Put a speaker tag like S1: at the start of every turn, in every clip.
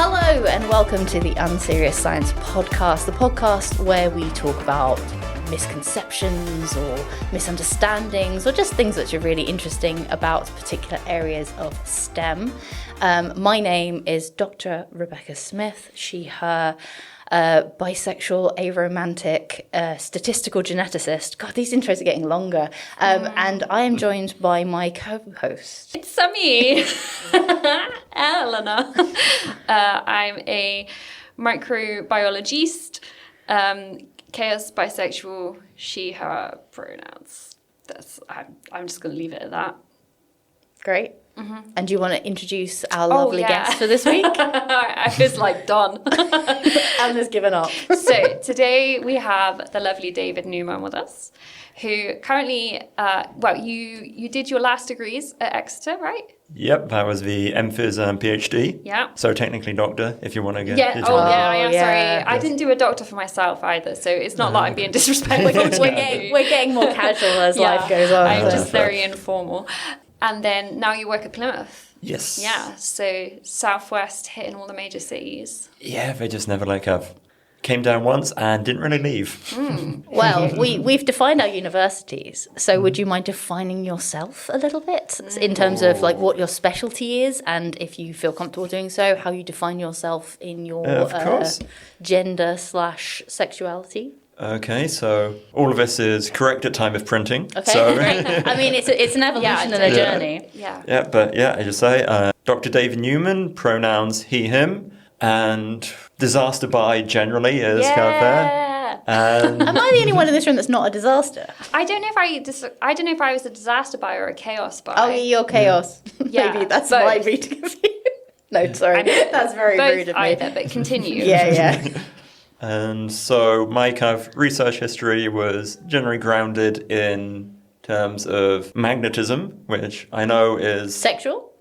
S1: Hello and welcome to the Unserious Science Podcast, the podcast where we talk about misconceptions or misunderstandings or just things which are really interesting about particular areas of STEM. My name is Dr. Rebecca Smith, she, her, bisexual, aromantic, statistical geneticist. God, these intros are getting longer. And I am joined by my co-host.
S2: It's Sammy, Eleanor. I'm a microbiologist, chaos, bisexual, she, her pronouns. I'm just going to leave it at that.
S1: Great. Mm-hmm. And do you want to introduce our lovely guest for this week?
S2: I was like, done.
S1: Eleanor's given up.
S2: So today we have the lovely David Newman with us, who currently, you did your last degrees at Exeter, right?
S3: Yep, that was the MPhys and PhD.
S2: Yeah.
S3: So technically doctor, if you want to get
S2: I am sorry. I didn't do a doctor for myself either, so it's not that I'm being disrespectful.
S1: We're getting more casual as life goes on.
S2: I'm just very informal. And then now you work at Plymouth.
S3: Yes.
S2: Yeah, so Southwest hitting all the major cities.
S3: Yeah, they just never came down once and didn't really leave.
S1: Well, we've defined our universities. So would you mind defining yourself a little bit in terms of like what your specialty is, and if you feel comfortable doing so, how you define yourself in your gender/sexuality?
S3: Okay, so all of this is correct at time of printing.
S1: Okay,
S3: so.
S1: great. I mean, it's an evolution and a journey.
S2: Yeah.
S3: Yeah, but I just say, Dr. David Newman, pronouns he, him, and disaster buy generally is kind of there. And
S1: am I the only one in this room that's not a disaster?
S2: I don't know if I was a disaster buy or a chaos buy.
S1: Oh, you're chaos.
S2: Yeah,
S1: maybe that's my reading of you. No, sorry, that's very rude of me.
S2: Either, but continue.
S1: Yeah.
S3: And so my kind of research history was generally grounded in terms of magnetism, which I know is...
S1: Sexual?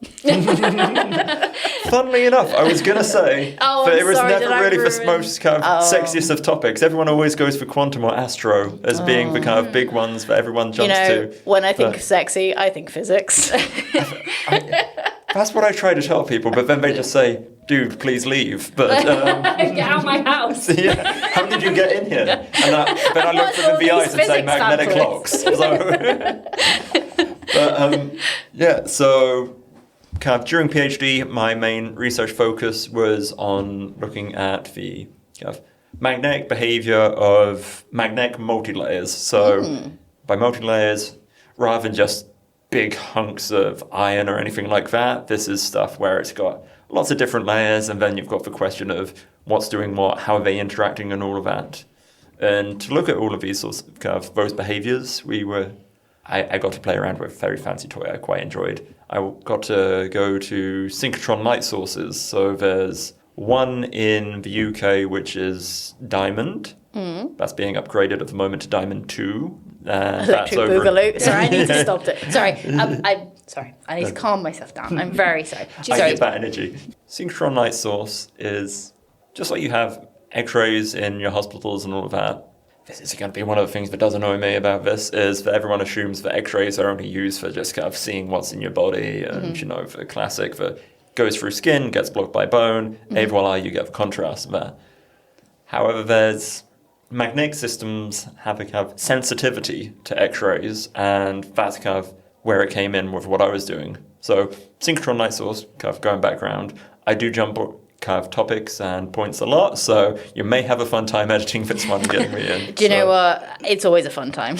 S3: Funnily enough, I was going to say, but it was never really the most kind of sexiest of topics. Everyone always goes for quantum or astro as being the kind of big ones that everyone jumps to.
S1: When I think sexy, I think physics.
S3: That's what I try to tell people, but then they just say, dude, please leave. But
S2: get out of my house.
S3: Yeah, how did you get in here? And then I look them in the eyes and say magnetic locks. So kind of during PhD, my main research focus was on looking at the kind of magnetic behavior of magnetic multilayers. So by multilayers, rather than just big hunks of iron or anything like that, this is stuff where it's got lots of different layers, and then you've got the question of what's doing what, how are they interacting, and all of that. And to look at all of these sorts of kind of those behaviors, I got to play around with a very fancy toy I quite enjoyed. I got to go to synchrotron light sources. So there's one in the UK which is Diamond. That's being upgraded at the moment to Diamond 2.
S1: Electric Boogaloo. Sorry, I need to stop it. Sorry, I'm sorry. I need to calm myself down. I'm very sorry.
S3: I get that energy. Synchrotron light source is just like you have X-rays in your hospitals and all of that. This is going to be one of the things that does annoy me about this, is that everyone assumes that X-rays are only used for just kind of seeing what's in your body, and the classic that goes through skin, gets blocked by bone, et voila, you get the contrast there. However, there's magnetic systems have a kind of sensitivity to X-rays, and that's kind of where it came in with what I was doing. So synchrotron light source, kind of going background, I do jump kind of topics and points a lot, so you may have a fun time editing this one and getting me in.
S1: Do you know what? It's always a fun time.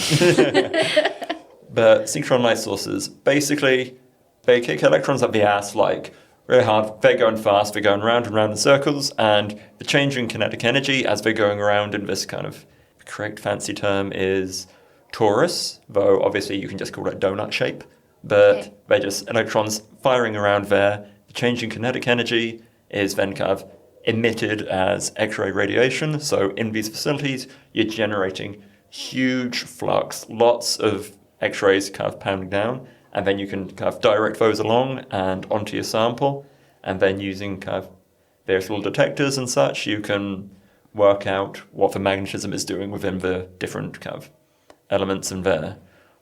S3: But synchrotron light sources, basically, they kick electrons up the ass like really hard. They're going fast, they're going round and round in circles, and the change in kinetic energy as they're going around in this kind of, the correct fancy term is torus, though obviously you can just call it donut shape, but they're just electrons firing around there. The change in kinetic energy is then kind of emitted as X-ray radiation. So in these facilities, you're generating huge flux, lots of X-rays kind of pounding down, and then you can kind of direct those along and onto your sample, and then using kind of various little detectors and such, you can work out what the magnetism is doing within the different kind of elements in there.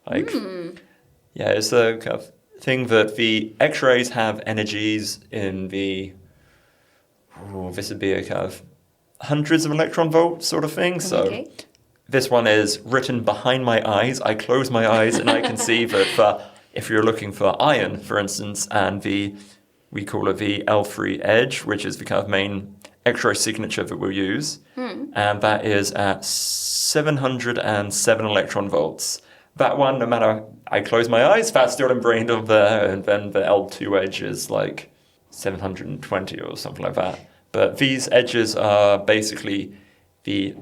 S3: It's the kind of thing that the X-rays have energies in the this would be a kind of hundreds of electron volt sort of thing. So this one is written behind my eyes. I close my eyes and I can see that if you're looking for iron, for instance, and we call it the L3 edge, which is the kind of main X-ray signature that we'll use, and that is at 707 electron volts. That one, no matter I close my eyes, that's still ingrained on there, and then the L2 edge is like 720 or something like that. But these edges are basically the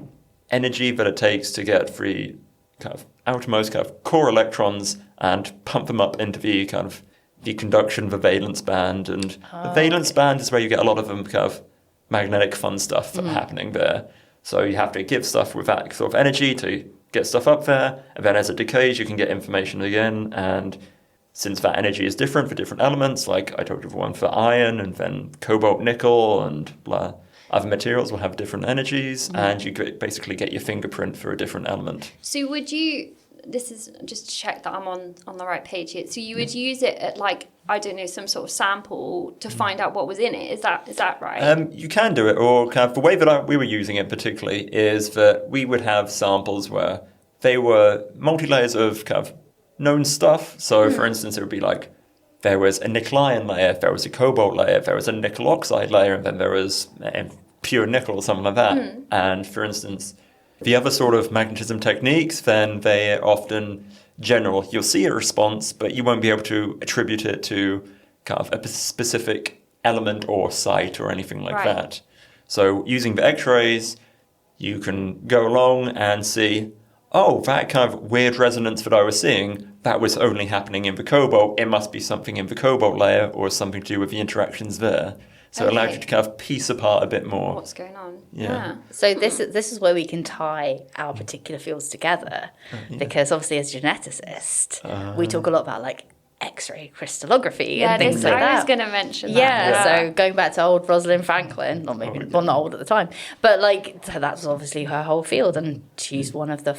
S3: energy that it takes to get the kind of outermost kind of core electrons and pump them up into the kind of the conduction, the valence band. And the valence band is where you get a lot of them kind of magnetic fun stuff happening there. So you have to give stuff with that sort of energy to get stuff up there, and then as it decays, you can get information again. And since that energy is different for different elements, like I talked of one for iron, and then cobalt, nickel, and other materials will have different energies, and you basically get your fingerprint for a different element.
S2: So would you, this is just to check that I'm on the right page here, so you would use it at like, I don't know, some sort of sample to find out what was in it, is that right?
S3: You can do it, or kind of the way that we were using it particularly is that we would have samples where they were multi-layers of kind of known stuff. So for instance, it would be like there was a nickel iron layer, there was a cobalt layer, there was a nickel oxide layer, and then there was pure nickel or something like that. And for instance, the other sort of magnetism techniques, then they're often general. You'll see a response, but you won't be able to attribute it to kind of a specific element or site or anything like that. So using the X-rays, you can go along and see, oh, that kind of weird resonance that I was seeing, that was only happening in the cobalt. It must be something in the cobalt layer or something to do with the interactions there. So it allows you to kind of piece apart a bit more.
S2: What's going on?
S3: Yeah.
S1: So this is where we can tie our particular fields together, because obviously as geneticists, we talk a lot about like X-ray crystallography and things like that.
S2: I was going to mention that.
S1: Yeah, so going back to old Rosalind Franklin, not old at the time, but like that was obviously her whole field, and she's one of the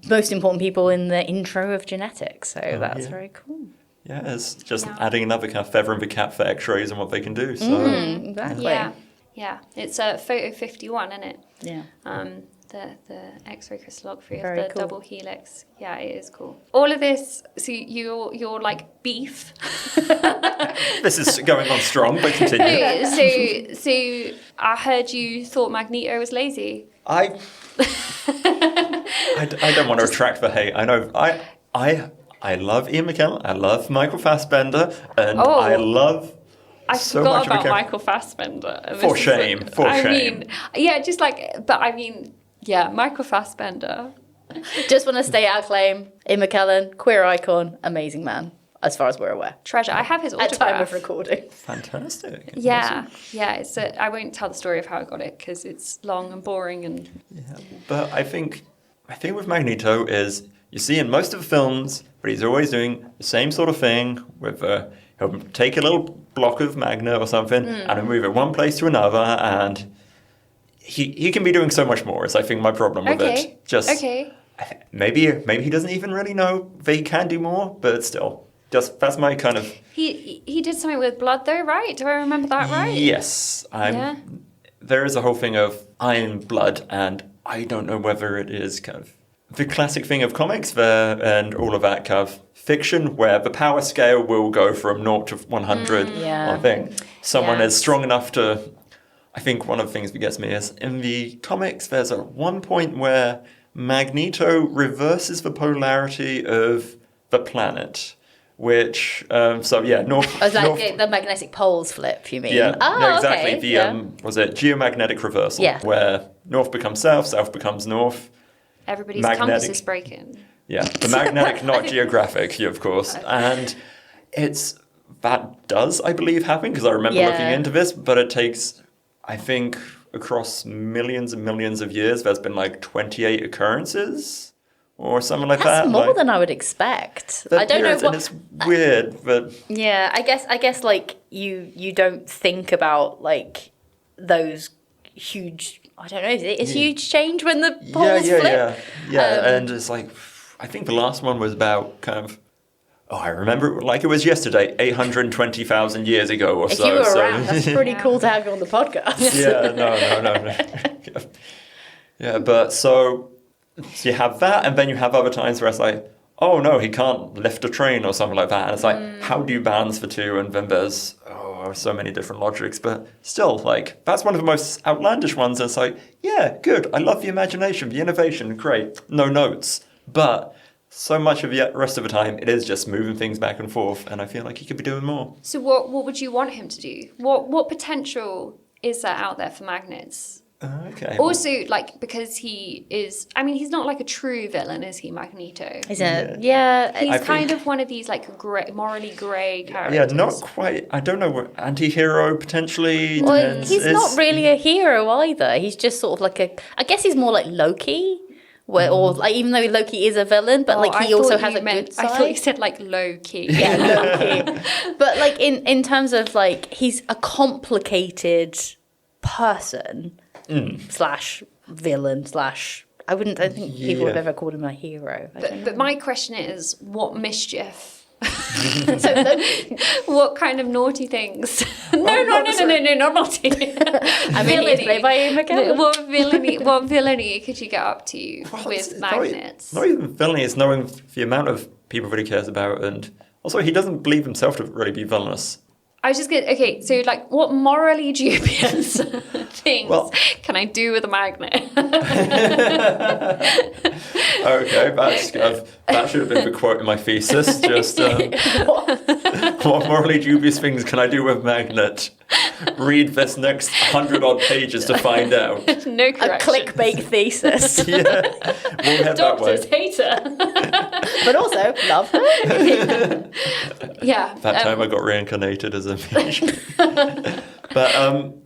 S1: most important people in the intro of genetics. So that's very cool.
S3: Yeah, it's just adding another kind of feather in the cap for X-rays and what they can do. So
S1: Exactly.
S2: Yeah. It's photo 51, isn't it?
S1: Yeah.
S2: The X-ray crystallography
S1: Very
S2: of the
S1: cool.
S2: double helix. Yeah, it is cool. All of this, so you're like beef.
S3: this is going on strong, but continue.
S2: So I heard you thought Magneto was lazy.
S3: I don't want to retract the hate. I know I love Ian McKellen, I love Michael Fassbender, and I love
S2: I
S3: so
S2: forgot
S3: much
S2: about
S3: of
S2: Michael Fassbender.
S3: For shame.
S2: I mean, Michael Fassbender.
S1: Just want to state our claim, Ian McKellen, queer icon, amazing man, as far as we're aware.
S2: Treasure. I have his
S1: At
S2: autograph.
S1: time of recording.
S3: fantastic.
S2: Yeah, it's I won't tell the story of how I got it because it's long and boring and.
S3: Yeah, but I think with Magneto is you see in most of the films, but he's always doing the same sort of thing with he'll take a little block of magnet or something and he'll move it one place to another, and he can be doing so much more. Is I think my problem with it. Just maybe he doesn't even really know that he can do more, but still, just that's my kind of.
S2: He did something with blood though, right? Do I remember that right?
S3: Yes, there is a whole thing of iron blood, and I don't know whether it is kind of the classic thing of comics there and all of that kind of fiction where the power scale will go from 0 to 100. I think someone is strong enough to. I think one of the things that gets me is in the comics there's one point where Magneto reverses the polarity of the planet. Which, north...
S1: the magnetic poles flip, you mean?
S3: Yeah, exactly.
S1: Okay.
S3: Was it geomagnetic reversal?
S1: Yeah.
S3: Where north becomes south, south becomes north.
S2: Everybody's compass is breaking.
S3: Yeah, the magnetic, not geographic, of course. And that does, I believe, happen, because I remember looking into this, but it takes, I think, across millions and millions of years, there's been like 28 occurrences. Or something like that.
S1: That's more than I would expect. I don't know what.
S3: And it's weird, but
S1: yeah, I guess like you don't think about like those huge. I don't know. Is huge change when the poles flip?
S3: Yeah. And it's like I think the last one was about kind of Oh, I remember it like it was yesterday, 820,000 years ago or
S1: If
S3: so.
S1: you were
S3: so
S1: around, that's pretty cool to have you on the podcast.
S3: yeah, no. Yeah, but so you have that, and then you have other times where it's like, oh no, he can't lift a train or something like that. And it's like, how do you balance the two? And then there's so many different logics, but still, like, that's one of the most outlandish ones. And it's like, yeah, good. I love the imagination, the innovation, great. No notes. But so much of the rest of the time, it is just moving things back and forth, and I feel like he could be doing more.
S2: So what would you want him to do? What potential is there out there for magnets?
S3: Okay.
S2: Also, like, because he is, I mean, he's not like a true villain, is he, Magneto?
S1: Is it? Yeah.
S2: He's kind of one of these, like, morally grey characters.
S3: Yeah, not quite. I don't know. Anti-hero, potentially.
S1: Well, he's not really a hero either. He's just sort of like I guess he's more like Loki. Or like, even though Loki is a villain, but like he also has a good side.
S2: I thought you said like low key.
S1: Yeah, low key. But like in terms of like he's a complicated person slash villain slash. I don't think people have ever called him a hero.
S2: But my question is, what mischief?
S1: So Loki.
S2: What kind of naughty things? No, not naughty.
S1: I mean, he's played by Ian McKellen.
S2: What villainy could you get up to with magnets?
S3: Not even villainy, it's knowing the amount of people that he cares about, and also he doesn't believe himself to really be villainous.
S2: I was just gonna, okay, so like what morally dubious things can I do with a magnet?
S3: Okay, that should have been the quote in my thesis. Just what morally dubious things can I do with a magnet? Read this next 100-odd pages to find out.
S2: No correction.
S1: A clickbait thesis.
S3: Yeah, we'll head that way.
S2: Doctor's hater.
S1: But also, love her.
S2: Yeah.
S3: That time I got reincarnated as a fish. But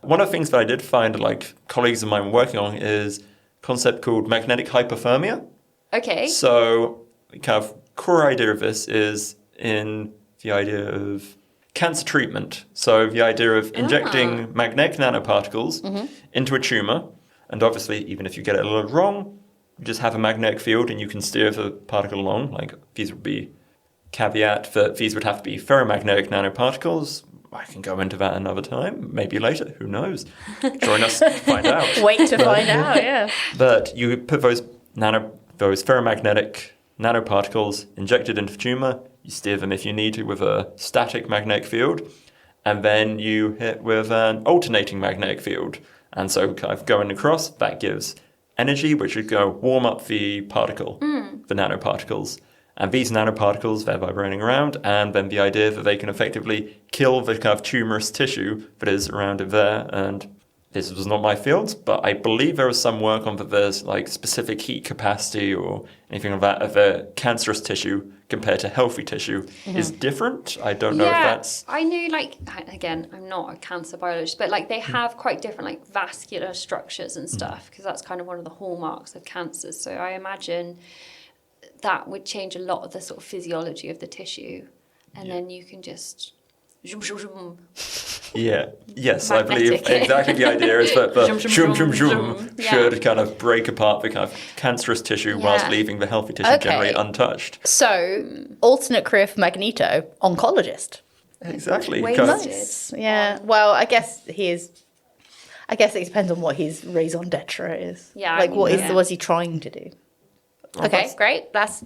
S3: one of the things that I did find, like, colleagues of mine working on is a concept called magnetic hypothermia.
S2: Okay.
S3: So, the kind of core idea of this is in the idea of cancer treatment. So, the idea of injecting magnetic nanoparticles into a tumor, and obviously, even if you get it a little wrong, you just have a magnetic field and you can steer the particle along. Like, these would be caveat that these would have to be ferromagnetic nanoparticles. I can go into that another time, maybe later, who knows? Join us to find out.
S1: Wait to find out, yeah.
S3: But you put those ferromagnetic nanoparticles injected into the tumour, you steer them if you need to with a static magnetic field, and then you hit with an alternating magnetic field. And so kind of going across, that gives energy, which would go warm up the particle, the nanoparticles. And these nanoparticles, they're vibrating around, and then the idea that they can effectively kill the kind of tumorous tissue that is around it there. And this was not my field, but I believe there was some work on that there's like specific heat capacity or anything like that of the cancerous tissue compared to healthy tissue is different. I don't know if that's...
S2: I knew, like, again, I'm not a cancer biologist, but like they have quite different like vascular structures and stuff, because that's kind of one of the hallmarks of cancers. So I imagine that would change a lot of the sort of physiology of the tissue, and then you can just zoom, zoom, zoom.
S3: Yeah, yes, I
S2: Magnetic.
S3: believe exactly the idea is that the
S2: Zoom, zoom,
S3: zoom,
S2: zoom,
S3: zoom,
S2: zoom.
S3: zoom
S2: Yeah.
S3: should kind of break apart the kind of cancerous tissue whilst leaving the healthy tissue generally untouched.
S1: So, alternate career for Magneto, oncologist.
S3: Exactly.
S2: Wasted.
S1: Nice. Yeah. Well, I guess it depends on what his raison d'etre is.
S2: Yeah,
S1: Like,
S2: yeah.
S1: was he trying to do? Okay, great. That is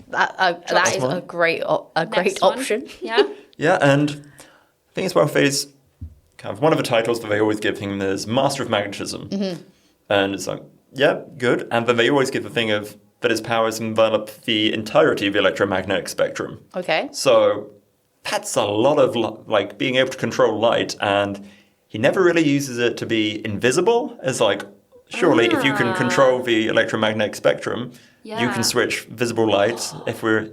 S3: one.
S1: a great
S2: Next one.
S1: option.
S2: Yeah.
S3: Yeah, and I think as well, Faye's kind of one of the titles that they always give him is Master of Magnetism. And it's like, yeah, good. And then they always give the thing of that his powers envelop the entirety of the electromagnetic spectrum.
S1: Okay.
S3: So that's a lot of like being able to control light, and he never really uses it to be invisible. It's like, surely if you can control the electromagnetic spectrum, you can switch visible light. If we're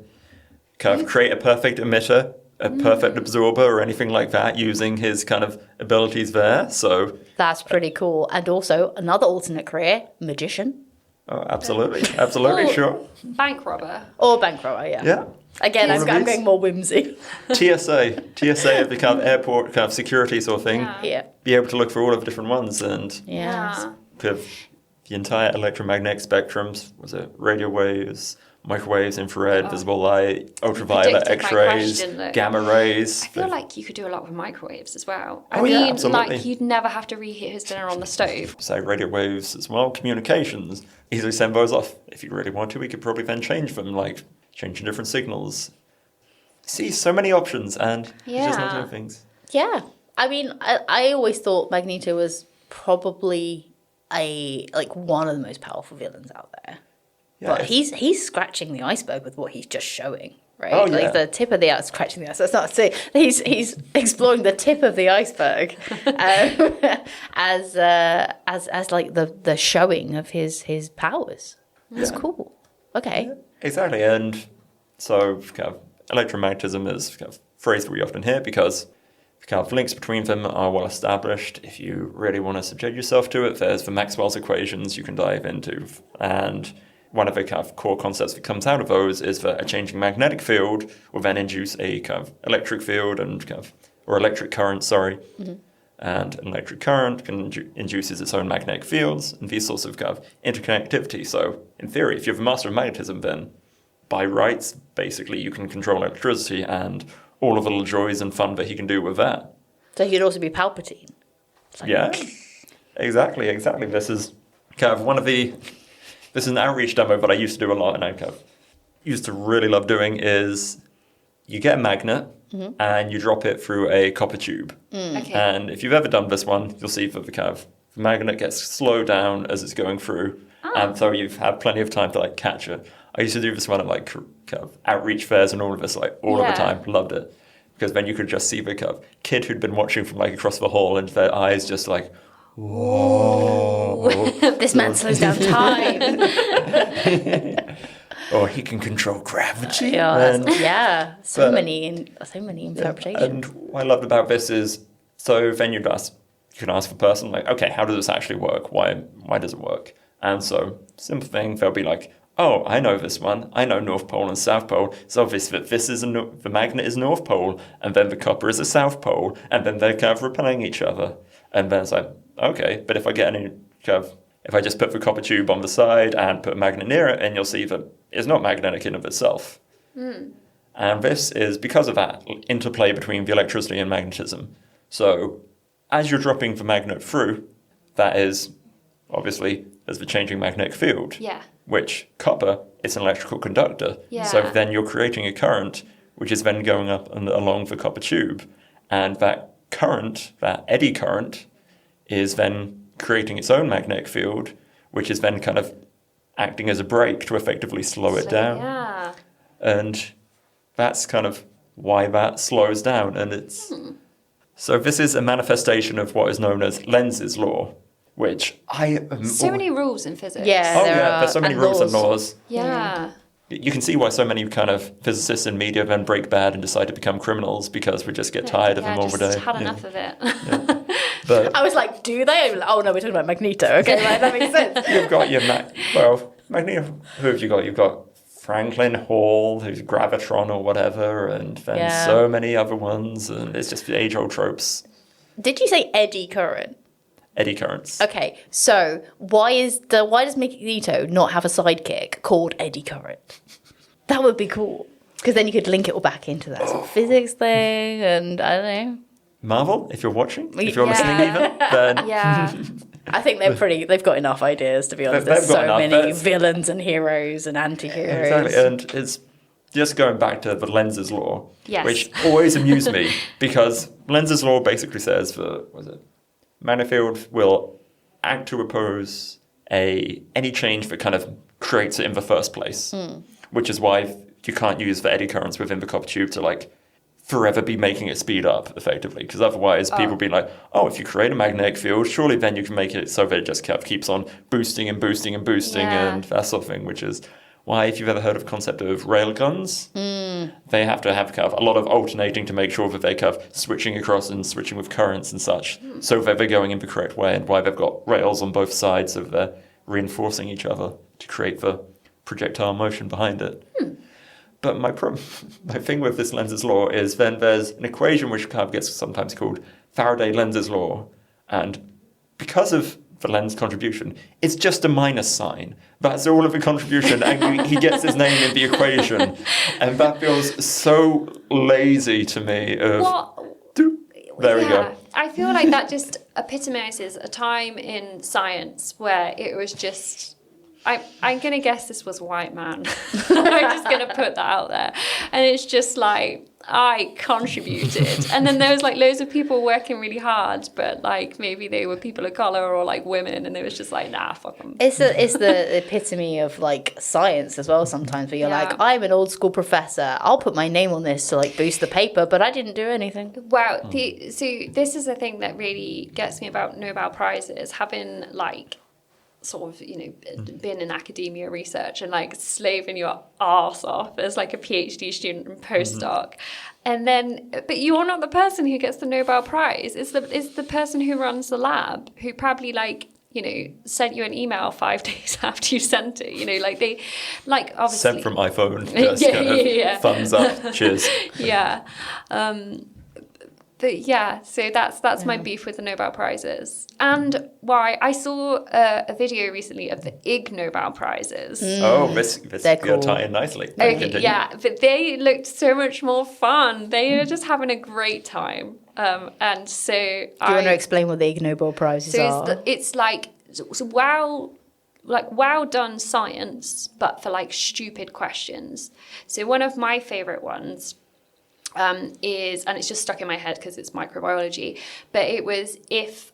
S3: kind of create a perfect emitter, a perfect absorber, or anything like that, using his kind of abilities there. So
S1: That's pretty cool. And also another alternate career, magician
S3: absolutely,
S2: Or
S3: sure.
S2: Bank robber.
S1: or bank robber. Yeah.
S3: Yeah.
S1: Again,
S3: One of
S1: I'm
S3: these.
S1: going more whimsy.
S3: TSA of the kind of airport kind of security sort of thing.
S2: Yeah.
S1: Yeah.
S3: Be able to look for all of the different ones and
S1: Yeah.
S3: kind of the entire electromagnetic spectrums, was it radio waves, microwaves, infrared, visible light, ultraviolet,
S2: predicted my
S3: X-rays,
S2: question, look.
S3: gamma rays.
S2: I feel like you could do a lot with microwaves as well.
S3: Oh, yeah, absolutely.
S2: like you'd never have to reheat his dinner on the stove.
S3: Say radio waves as well, communications. Easily send those off. If you really want to, we could probably then change them, like changing different signals. See, so many options, and he's just not doing things.
S1: Yeah. I mean, I always thought Magneto was probably one of the most powerful villains out there.
S3: Yeah,
S1: But he's scratching the iceberg with what he's just showing, right?
S3: Oh, yeah.
S1: Like the tip of the iceberg, scratching the iceberg. That's not to say he's exploring the tip of the iceberg as like the showing of his powers. That's cool. Okay.
S3: Exactly, and so kind of electromagnetism is kind of a phrase that we often hear because kind of links between them are well established. If you really want to subject yourself to it, there's the Maxwell's equations you can dive into. And one of the kind of core concepts that comes out of those is that a changing magnetic field will then induce a kind of electric field or electric current, And an electric current induces its own magnetic fields and these sorts of kind of interconnectivity. So in theory, if you're the master of magnetism, then by rights, basically you can control electricity and all of the little joys and fun that he can do with that.
S1: So he could also be Palpatine.
S3: Yeah, exactly. This is kind of this is an outreach demo that I used to do a lot and I kind of used to really love doing is you get a magnet and you drop it through a copper tube.
S2: Okay.
S3: And if you've ever done this one, you'll see that the magnet gets slowed down as it's going through. And so you've had plenty of time to like catch it. I used to do this one at like kind of outreach fairs and all of this like all of the time. Loved it. Because then you could just see the kind of kid who'd been watching from like across the hall and their eyes just like, whoa.
S1: This man slows down time.
S3: Or he can control gravity.
S1: So many interpretations.
S3: And what I loved about this is, so then you can ask the person like, okay, how does this actually work? Why does it work? And so, simple thing, they'll be like, oh, I know this one. I know North Pole and South Pole. It's obvious that the magnet is North Pole, and then the copper is the South Pole, and then they're kind of repelling each other. And then it's like, okay, but if I just put the copper tube on the side and put a magnet near it, and you'll see that it's not magnetic in of itself. And this is because of that interplay between the electricity and magnetism. So as you're dropping the magnet through, that is obviously there's the changing magnetic field.
S2: Yeah.
S3: Which copper, it's an electrical conductor.
S2: Yeah.
S3: So then you're creating a current, which is then going up and along the copper tube. And that current, that eddy current, is then creating its own magnetic field, which is then kind of acting as a brake to effectively slow it down.
S2: Yeah.
S3: And that's kind of why that slows down. And it's so this is a manifestation of what is known as Lenz's law, which
S2: So many rules in physics.
S1: Yeah.
S3: there's so many rules and laws.
S2: Yeah.
S3: You can see why so many kind of physicists and media then break bad and decide to become criminals because we just get tired of them all the day.
S2: Just had enough of it.
S3: But
S1: I was like, do they? Oh no, we're talking about Magneto. Okay, right, that makes sense.
S3: you've got your Magneto. Who have you got? You've got Franklin Hall, who's Gravitron or whatever, and then so many other ones, and it's just the age-old tropes.
S1: Did you say eddy current?
S3: Eddy currents.
S1: Okay, so why does Magneto not have a sidekick called eddy current? That would be cool, because then you could link it all back into that sort of physics thing, and I don't know.
S3: Marvel, if you're watching, if you're listening even, then
S1: I think they've got enough ideas, to be honest. There's so many villains and heroes and anti-heroes.
S3: Exactly, and it's just going back to the Lenz's law,
S2: Yes.
S3: which always amused me, because Lenz's law basically says magnetic field will act to oppose any change that kind of creates it in the first place, which is why you can't use the eddy currents within the copper tube to like forever be making it speed up effectively, because otherwise people be like, oh, if you create a magnetic field, surely then you can make it so that it just keeps on boosting and boosting and boosting and that sort of thing, which is why, if you've ever heard of the concept of rail guns, they have to have kind of a lot of alternating to make sure that they're kind of switching across and switching with currents and such, so that they're going in the correct way, and why they've got rails on both sides so they're reinforcing each other to create the projectile motion behind it. But my thing with this Lenz's law is then there's an equation which kind of gets sometimes called Faraday-Lenz's law, and because of the lens contribution. It's just a minus sign. That's all of the contribution, and he gets his name in the equation. And that feels so lazy to me. There we go.
S2: I feel like that just epitomizes a time in science where it was just... I'm going to guess this was a white man. I'm just going to put that out there. And it's just like, I contributed. And then there was like loads of people working really hard, but like maybe they were people of colour or like women, and it was just like, nah, fuck them.
S1: It's the epitome of like science as well sometimes, where you're like, I'm an old school professor. I'll put my name on this to like boost the paper, but I didn't do anything.
S2: Wow. So this is the thing that really gets me about Nobel Prizes, having like sort of, been in academia research and like slaving your arse off as like a PhD student and postdoc. And then, but you're not the person who gets the Nobel Prize. It's the person who runs the lab, who probably like, sent you an email 5 days after you sent it. Like they, like obviously
S3: sent from iPhone, just thumbs up, cheers.
S2: Yeah. But yeah, so that's my beef with the Nobel Prizes. And why I saw a video recently of the Ig Nobel Prizes.
S3: Oh, this cool. Tie in nicely.
S2: Okay, yeah, but they looked so much more fun. They were just having a great time. And so
S1: Do you want to explain what the Ig Nobel Prizes are?
S2: It's like well done science, but for like stupid questions. So one of my favorite ones is, and it's just stuck in my head because it's microbiology, but it was if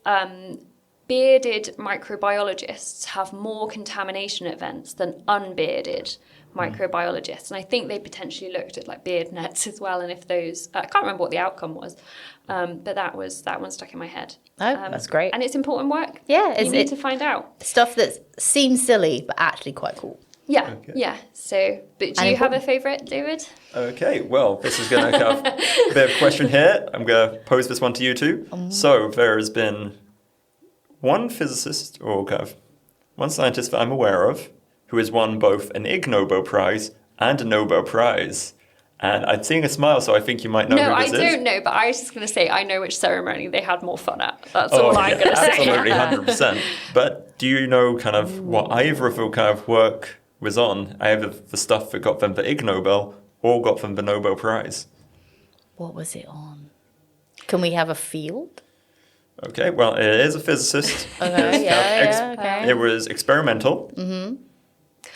S2: bearded microbiologists have more contamination events than unbearded microbiologists. And I think they potentially looked at like beard nets as well, and if those, I can't remember what the outcome was, but that one stuck in my head.
S1: Oh, that's great.
S2: And it's important work.
S1: Yeah.
S2: You need to find out.
S1: Stuff that seems silly, but actually quite cool.
S2: Yeah, okay. Yeah. So, but do you have a favourite, David?
S3: Okay, well, this is going to have a bit of a question here. I'm going to pose this one to you two. So there has been one physicist, or kind of one scientist that I'm aware of, who has won both an Ig Nobel Prize and a Nobel Prize. And I'm seeing a smile, so I think you might know who this is. No, I don't
S2: know, but I was just going to say I know which ceremony they had more fun at. That's all I'm going to say.
S3: Absolutely, 100%. But do you know kind of what either of the kind of work was on? Either the stuff that got them the Ig Nobel or got them the Nobel Prize?
S1: What was it on? Can we have a field?
S3: Okay, well, it is a physicist.
S1: Okay, okay.
S3: It was experimental. Mm-hmm.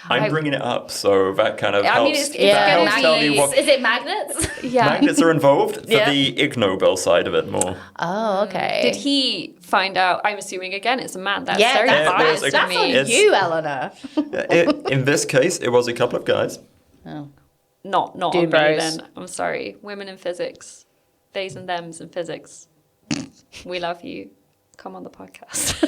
S3: I'm bringing it up, so that kind of helps.
S1: Helps
S3: tell me what.
S1: Is it magnets?
S3: Yeah. Magnets are involved for the Ig Nobel side of it more.
S1: Oh, okay.
S2: Did he find out? I'm assuming again it's a man. That's
S1: very biased to me. That's on you, Eleanor.
S3: In this case, it was a couple of guys.
S2: Oh. Not on me then. I'm sorry. Women in physics. Theys and thems in physics. We love you. Come on the podcast.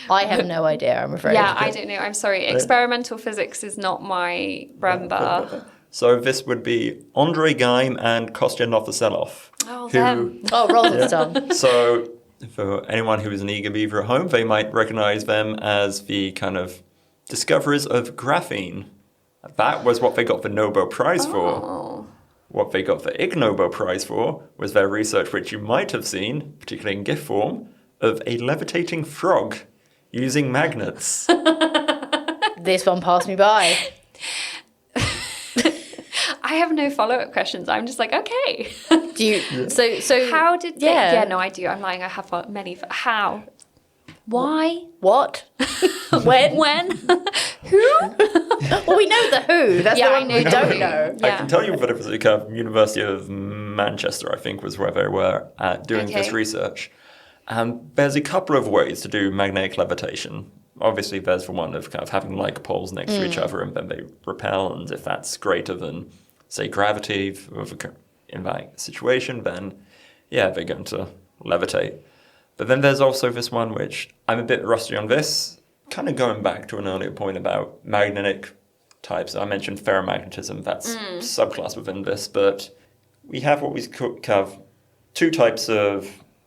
S1: I have no idea, I'm afraid.
S2: Yeah, I don't know. I'm sorry. Experimental physics is not my bread and butter.
S3: So this would be Andrei Geim and Kostya Novoselov.
S2: Oh, them.
S1: Oh, Rolling Stone.
S3: So for anyone who is an eager beaver at home, they might recognize them as the kind of discoverers of graphene. That was what they got the Nobel Prize for. What they got the Ig Nobel Prize for was their research, which you might have seen, particularly in GIF form, of a levitating frog using magnets.
S1: This one passed me by.
S2: I have no follow-up questions. I'm just like, okay.
S1: Do you? So
S2: how did? Yeah, no, I do. I'm lying. I have many. How? Why?
S1: What? When?
S2: Who?
S1: Well, we know the who. That's the one we don't know.
S3: I can tell you that it was the University of Manchester, I think, was where they were at doing this research. There's a couple of ways to do magnetic levitation. Obviously, there's the one of kind of having like poles next to each other, and then they repel. And if that's greater than, say, gravity in that situation, then they're going to levitate. But then there's also this one, which I'm a bit rusty on this, kind of going back to an earlier point about magnetic types. I mentioned ferromagnetism, that's subclass within this, but we have what we have two types of,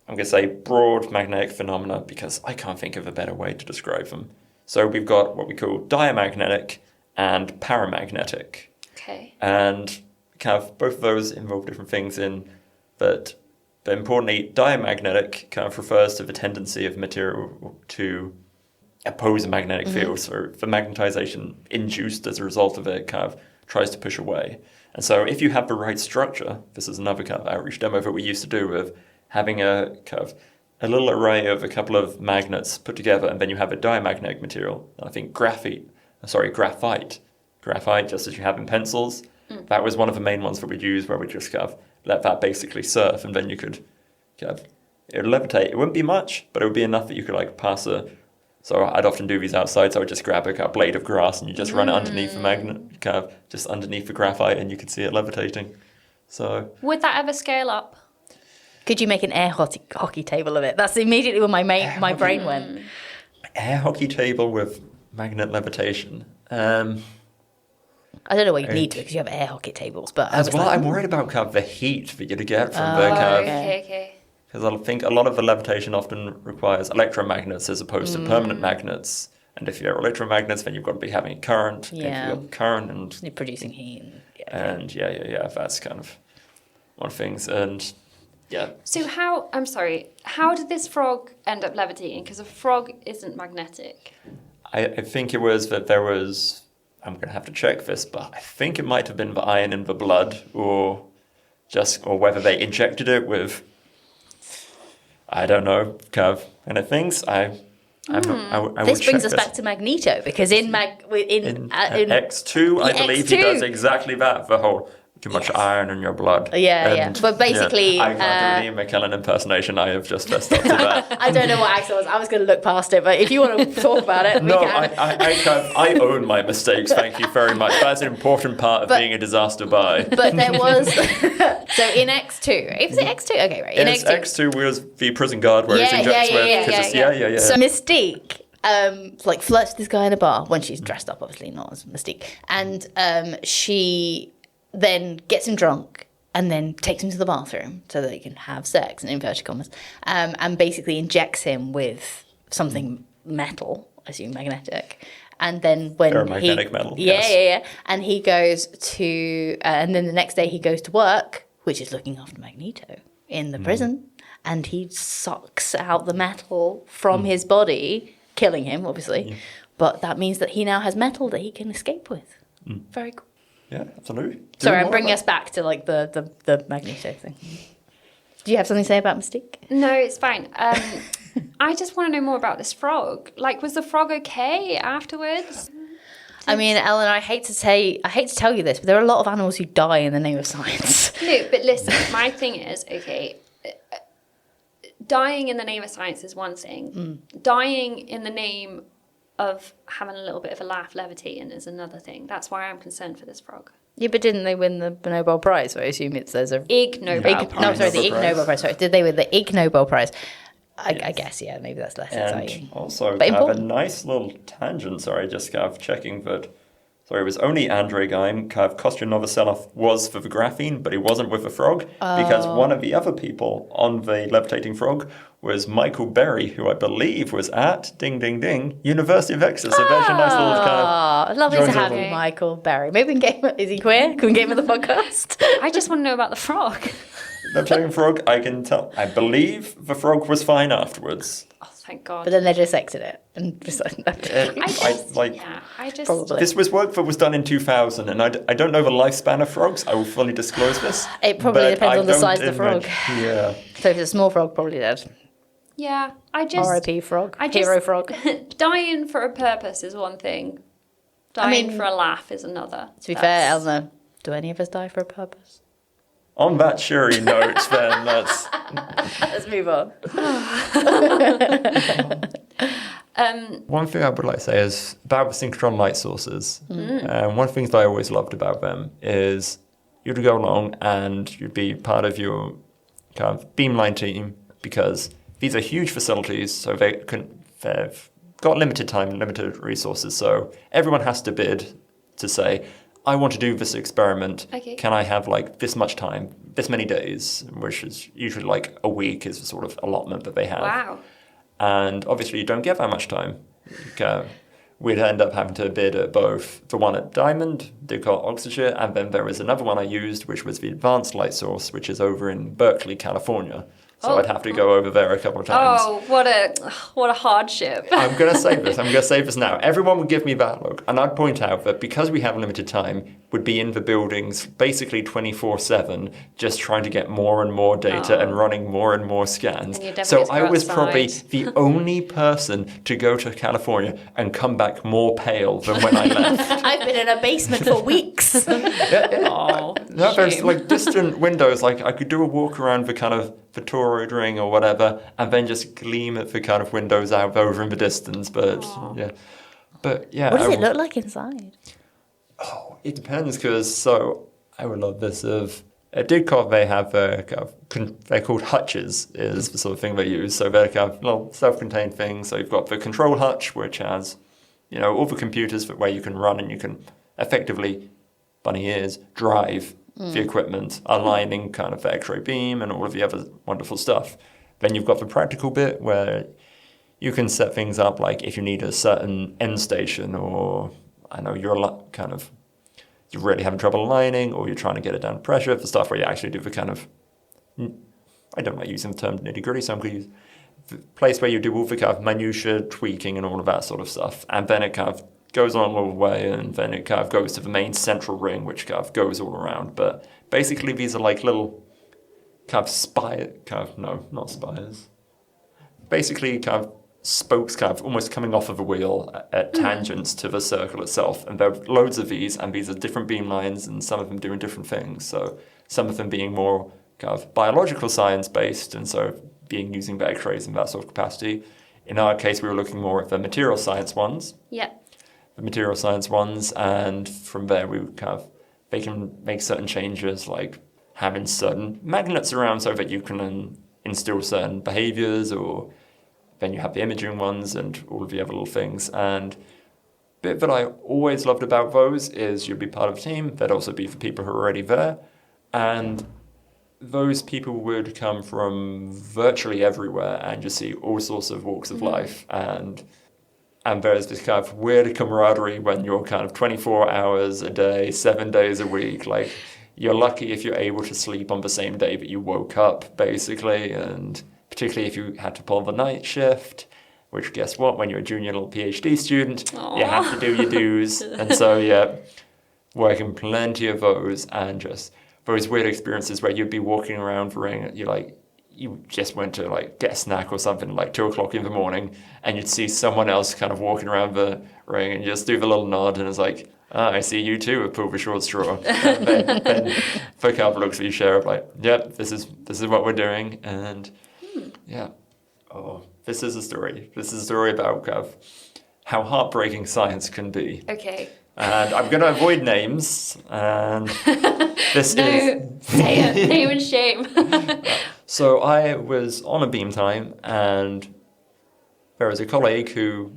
S3: I'm going to say, broad magnetic phenomena, because I can't think of a better way to describe them. So we've got what we call diamagnetic and paramagnetic.
S2: Okay.
S3: And kind of both of those involve different things in that But importantly, diamagnetic kind of refers to the tendency of material to oppose a magnetic field. So the magnetization induced as a result of it kind of tries to push away. And so if you have the right structure, this is another kind of outreach demo that we used to do with having a kind of a little array of a couple of magnets put together, and then you have a diamagnetic material. And I think graphite, just as you have in pencils, that was one of the main ones that we'd use, where we just kind of let that basically surf, and then you could kind of, it would levitate. It wouldn't be much, but it would be enough that you could like pass a. So I'd often do these outside, so I would just grab a kind of blade of grass and you just run it underneath the magnet, kind of just underneath the graphite, and you could see it levitating. So
S2: would that ever scale up?
S1: Could you make an air hockey table of it? That's immediately where my brain went.
S3: Air hockey table with magnet levitation.
S1: I don't know what you need to, because you have air hockey tables, but
S3: as well, I'm worried about kind of the heat that you'd get from the kind of.
S2: Okay.
S3: Because I think a lot of the levitation often requires electromagnets as opposed to permanent magnets. And if you have electromagnets, then you've got to be having current.
S1: Yeah.
S3: If you've got current and
S1: you're producing heat.
S3: And that's kind of one of the things. And yeah.
S2: So how did this frog end up levitating? Because a frog isn't magnetic.
S3: I think it was that there was, I'm going to have to check this, but I think it might have been the iron in the blood, or whether they injected it with, I don't know, kind of things.
S1: This brings us back to Magneto, because in
S3: X2, I believe he does exactly that. The whole too much iron in your blood.
S1: Yeah. But basically,
S3: I can't do any McKellen impersonation. I have just messed up to that.
S1: I don't know what accent was. I was going to look past it, but if you want to talk about it, we can.
S3: I own my mistakes. Thank you very much. That's an important part of being a disaster buy.
S1: But there was so in X2, right? Was it X2? Okay, right. In
S3: X2 was the prison guard where he's injected with. Yeah.
S1: So Mystique flirts with this guy in a bar when she's dressed up, obviously not as Mystique, and she then gets him drunk and then takes him to the bathroom so that they can have sex, in inverted commas, and basically injects him with something metal, I assume magnetic. And then when
S3: Paramagnetic metal.
S1: Yeah. And he goes to, and then the next day he goes to work, which is looking after Magneto in the prison, and he sucks out the metal from his body, killing him, obviously. Yeah. But that means that he now has metal that he can escape with. Very cool.
S3: Yeah, absolutely.
S1: Sorry, I'm bringing us back to like the Magneto thing. Do you have something to say about Mystique?
S2: No, it's fine. I just want to know more about this frog. Like, was the frog okay afterwards?
S1: I mean, Ellen, I hate to tell you this, but there are a lot of animals who die in the name of science.
S2: No, but listen, my thing is, dying in the name of science is one thing. Dying in the name of having a little bit of a laugh levitating is another thing. That's why I'm concerned for this frog.
S1: Yeah, but didn't they win the Nobel Prize? So I assume there's a
S2: Ig Nobel Prize.
S1: No, sorry, the Ig Nobel Prize. Sorry, did they win the Ig Nobel Prize? I guess, yeah, maybe that's less exciting.
S3: And also, kind of a nice little tangent. Sorry, just kind of checking that. Sorry, it was only Andrei Geim. Kind of Kostya Novoselov was for the graphene, but he wasn't with the frog, because one of the other people on the levitating frog was Michael Berry, who I believe was at University of Exeter. So there's a nice little kind of
S1: lovely to have you, Michael Berry. Maybe we can get him. Is he queer? Can we get him on the podcast?
S2: I just want to know about the frog.
S3: Levitating frog, I can tell. I believe the frog was fine afterwards.
S2: Oh, thank God.
S1: But then they just exited it and just
S3: probably. This was work that was done in 2000, and I don't know the lifespan of frogs. I will fully disclose this.
S1: It probably depends on the size of the frog.
S3: Yeah.
S1: So if it's a small frog, probably dead.
S2: Yeah, I just...
S1: R.I.P. frog. Hero frog.
S2: Dying for a purpose is one thing. Dying for a laugh is another.
S1: To be fair, Elna, do any of us die for a purpose?
S3: On that cheery note, then let's
S1: move on.
S3: One thing I would like to say is about the synchrotron light sources. One of the things that I always loved about them is you'd go along and you'd be part of your kind of beamline team, because these are huge facilities, so they've got limited time, limited resources. So everyone has to bid to say, I want to do this experiment.
S2: Okay.
S3: Can I have like this much time, this many days, which is usually like a week is the sort of allotment that they have.
S2: Wow.
S3: And obviously you don't get that much time. we'd end up having to bid at both the one at Diamond, Didcot, Oxfordshire, and then there was another one I used, which was the Advanced Light Source, which is over in Berkeley, California. So I'd have to go over there a couple of times.
S2: Oh, what a hardship.
S3: I'm going to save this. I'm going to save this now. Everyone would give me that look. And I'd point out that because we have limited time, would be in the buildings basically 24/7, just trying to get more and more data and running more and more scans.
S2: And
S3: So I was
S2: outside.
S3: probably the only person to go to California and come back more pale than when I left.
S1: I've been in a basement for weeks.
S2: Oh,
S3: No, there's
S2: shame.
S3: like distant windows. Like I could do a walk around the kind of the Toroid Ring or whatever, and then just gleam at the kind of windows out over in the distance. But yeah, but yeah.
S1: What does it look like inside?
S3: Oh, it depends because I would love this. At Didcot they have they're called hutches is the sort of thing they use. So they're kind of little self-contained things. So you've got the control hutch, which has all the computers where you can run and you can effectively, bunny ears, drive the equipment, aligning kind of the X-ray beam and all of the other wonderful stuff. Then you've got the practical bit where you can set things up like if you need a certain end station or I know you're really having trouble aligning or you're trying to get it down to pressure, the stuff where you actually do the kind of, I don't like using the term nitty-gritty, so I'm going to use the place where you do all the kind of minutiae tweaking and all of that sort of stuff. And then it kind of goes on all the way and then it kind of goes to the main central ring, which kind of goes all around. But basically these are like little kind of not spires. Basically kind of spokes kind of almost coming off of a wheel at tangents to the circle itself. And there are loads of these, and these are different beam lines, and some of them doing different things. So some of them being more kind of biological science based, and so being using the X-rays in that sort of capacity. In our case, we were looking more at the material science ones.
S2: Yeah.
S3: The material science ones, and from there they can make certain changes, like having certain magnets around so that you can instill certain behaviors, or then you have the imaging ones and all of the other little things. And the bit that I always loved about those is you'd be part of a team. There'd also be for people who are already there. And those people would come from virtually everywhere and just see all sorts of walks of life. And there's this kind of weird camaraderie when you're kind of 24 hours a day, 7 days a week. Like, you're lucky if you're able to sleep on the same day that you woke up, basically. And particularly if you had to pull the night shift, which guess what, when you're a junior little PhD student, you have to do your dues. And so, yeah, working plenty of those and just those weird experiences where you'd be walking around the ring, you just went to like get a snack or something like 2 o'clock in the morning, and you'd see someone else kind of walking around the ring and you just do the little nod and it's like, I see you too have pulled the short straw. And then for a couple looks at you share of like, yep, this is what we're doing. And yeah. Oh, this is a story. This is a story about kind of how heartbreaking science can be.
S2: Okay.
S3: And I'm going to avoid names. And this is...
S2: say it. Name and shame.
S3: So I was on a beam time, and there was a colleague who,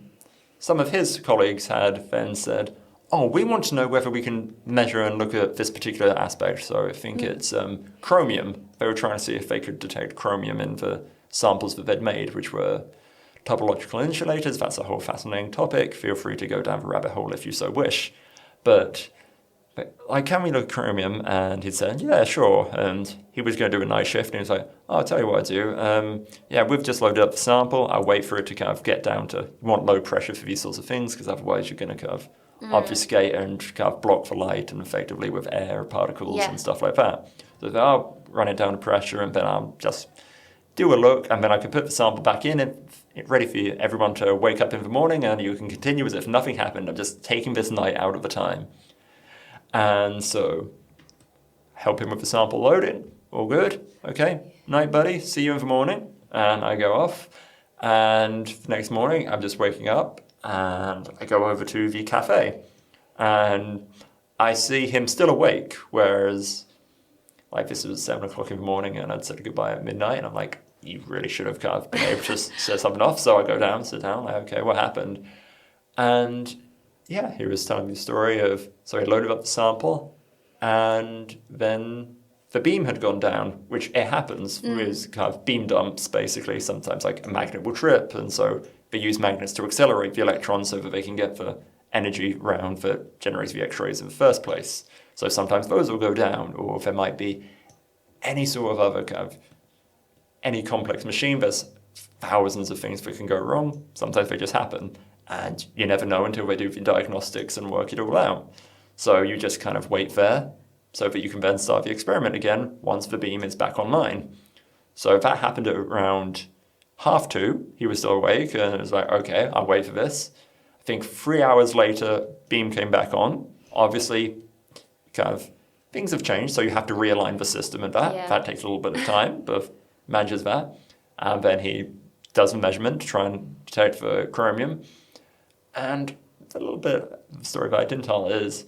S3: some of his colleagues had then said, we want to know whether we can measure and look at this particular aspect. So I think it's chromium. They were trying to see if they could detect chromium in the samples that they'd made, which were topological insulators. That's a whole fascinating topic. Feel free to go down the rabbit hole if you so wish. But like, can we look at chromium? And he said, yeah, sure. And he was going to do a night shift, and he was like, I'll tell you what I do. We've just loaded up the sample. I'll wait for it to kind of get down to, you want low pressure for these sorts of things, because otherwise you're going to kind of obfuscate and kind of block the light, and effectively with air particles and stuff like that. So I'll run it down to pressure, and then I'll just do a look, and then I can put the sample back in and ready for everyone to wake up in the morning, and you can continue as if nothing happened. I'm just taking this night out of the time. And so help him with the sample loading. All good. Okay. Night, buddy. See you in the morning. And I go off. And the next morning, I'm just waking up, and I go over to the cafe. And I see him still awake, whereas like this was 7 o'clock in the morning, and I'd said goodbye at midnight. And I'm like, you really should have kind of been able to set something off. So I go down, sit down, like, okay, what happened? And yeah, he was telling me the story of, so he loaded up the sample, and then the beam had gone down, which it happens with kind of beam dumps, basically. Sometimes like a magnet will trip, and so they use magnets to accelerate the electrons so that they can get the energy round that generates the X-rays in the first place. So sometimes those will go down, or there might be any sort of other kind of, any complex machine, there's thousands of things that can go wrong. Sometimes they just happen, and you never know until they do the diagnostics and work it all out. So you just kind of wait there so that you can then start the experiment again once the beam is back online. So that happened at around 2:30. He was still awake, and it was like, okay, I'll wait for this. I think 3 hours later, beam came back on. Obviously, kind of things have changed, so you have to realign the system and that.
S2: Yeah.
S3: That takes a little bit of time, but manages that. And then he does a measurement to try and detect the chromium. And a little bit of the story that I didn't tell is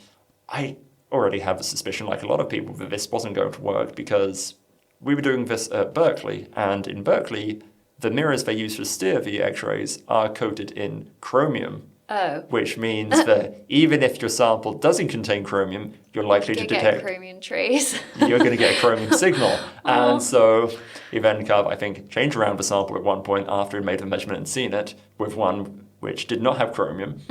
S3: I already have a suspicion, like a lot of people, that this wasn't going to work because we were doing this at Berkeley. And in Berkeley, the mirrors they use to steer the X-rays are coated in chromium.
S2: Oh.
S3: Which means that even if your sample doesn't contain chromium, you're likely to detect
S2: chromium trace.
S3: you're going to get a chromium signal. And so he then kind of, I think, changed around the sample at one point after he made the measurement and seen it with one which did not have chromium.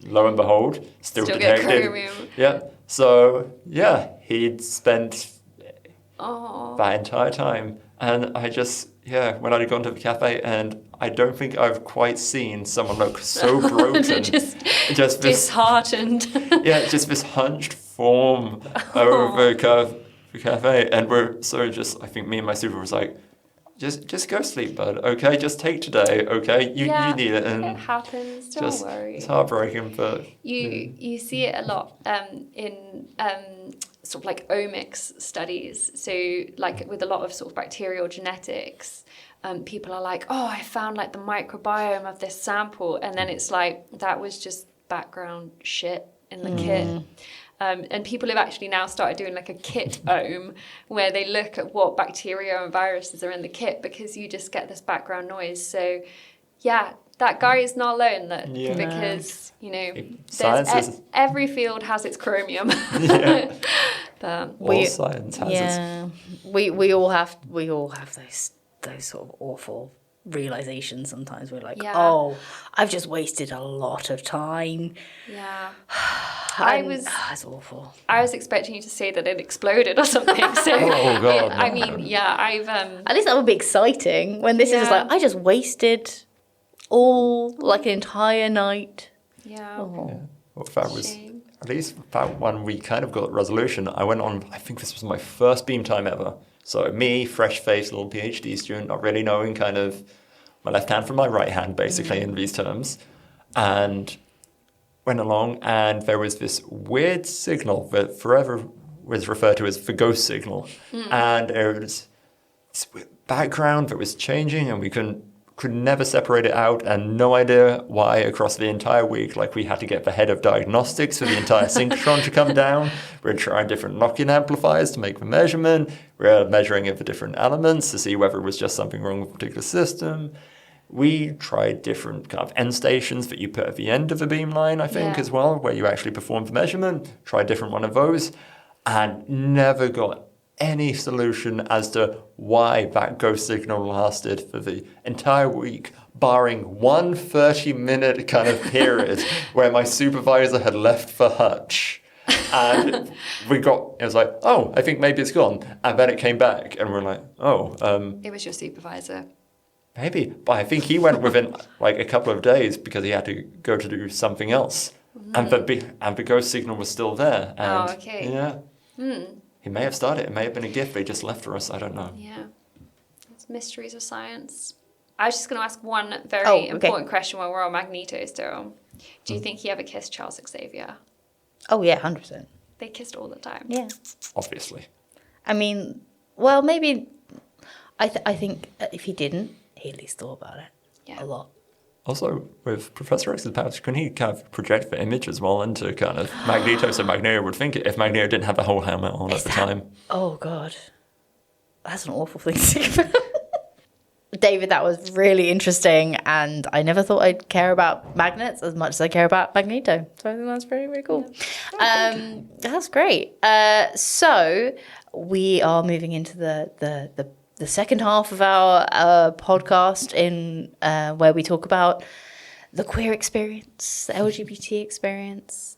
S3: Lo and behold, still detected.
S2: Get chromium.
S3: Yeah. So, yeah, he'd spent that entire time. And I just, when I'd gone to the cafe, and I don't think I've quite seen someone look so broken.
S2: just disheartened.
S3: Just this hunched form over the cafe. And we're sort of just, I think me and my super was like, just go sleep, bud. Okay, just take today. Okay, you need it. And
S2: it happens. Don't worry.
S3: It's heartbreaking, but
S2: you see it a lot in sort of like omics studies. So like with a lot of sort of bacterial genetics, people are like, oh, I found like the microbiome of this sample, and then it's like that was just background shit in the kit. And people have actually now started doing like a kit-ome where they look at what bacteria and viruses are in the kit because you just get this background noise. So, that guy is not alone because, every field has its chromium. But
S3: all science has its...
S1: We all have those sort of awful realizations sometimes. We're like, oh, I've just wasted a lot of time.
S2: Yeah.
S1: That's awful.
S2: I was expecting you to say that it exploded or something. So
S3: oh God!
S2: I've
S1: at least that would be exciting. When this is just like I just wasted all like an entire night.
S2: Yeah.
S1: Oh.
S3: Well, that was at least that one we kind of got resolution. I went on. I think this was my first beam time ever. So me, fresh-faced little PhD student, not really knowing kind of my left hand from my right hand, basically in these terms, and went along, and there was this weird signal that forever was referred to as the ghost signal. And there was this background that was changing, and we could never separate it out, and no idea why across the entire week. Like, we had to get the head of diagnostics for the entire synchrotron to come down. We were trying different lock-in amplifiers to make the measurement. We were measuring it for different elements to see whether it was just something wrong with a particular system. We tried different kind of end stations that you put at the end of the beam line, I think, as well, where you actually perform the measurement. Tried different one of those, and never got any solution as to why that ghost signal lasted for the entire week, barring one 30-minute kind of period where my supervisor had left for hutch. And it was like, oh, I think maybe it's gone. And then it came back, and we're like, oh.
S2: It was your supervisor.
S3: Maybe, but I think he went within like a couple of days because he had to go to do something else. And the ghost signal was still there. And,
S2: okay.
S3: Yeah. He may have started. It may have been a gift they just left for us. I don't know.
S2: Yeah. It's mysteries of science. I was just going to ask one very important question while we're on Magneto still. Do you think he ever kissed Charles Xavier?
S1: Oh, yeah, 100%.
S2: They kissed all the time.
S1: Yeah.
S3: Obviously.
S1: I mean, well, maybe... I think if he didn't, he at least thought about it a lot.
S3: Also, with Professor X's powers, can he kind of project the image as well into kind of Magneto, so Magneto would think it if Magneto didn't have the whole helmet on at the time?
S1: Oh, God. That's an awful thing to think about. David, that was really interesting, and I never thought I'd care about magnets as much as I care about Magneto. So I think that's very, very cool. Yeah. That's great. So we are moving into the the second half of our podcast in where we talk about the queer experience, the LGBT experience.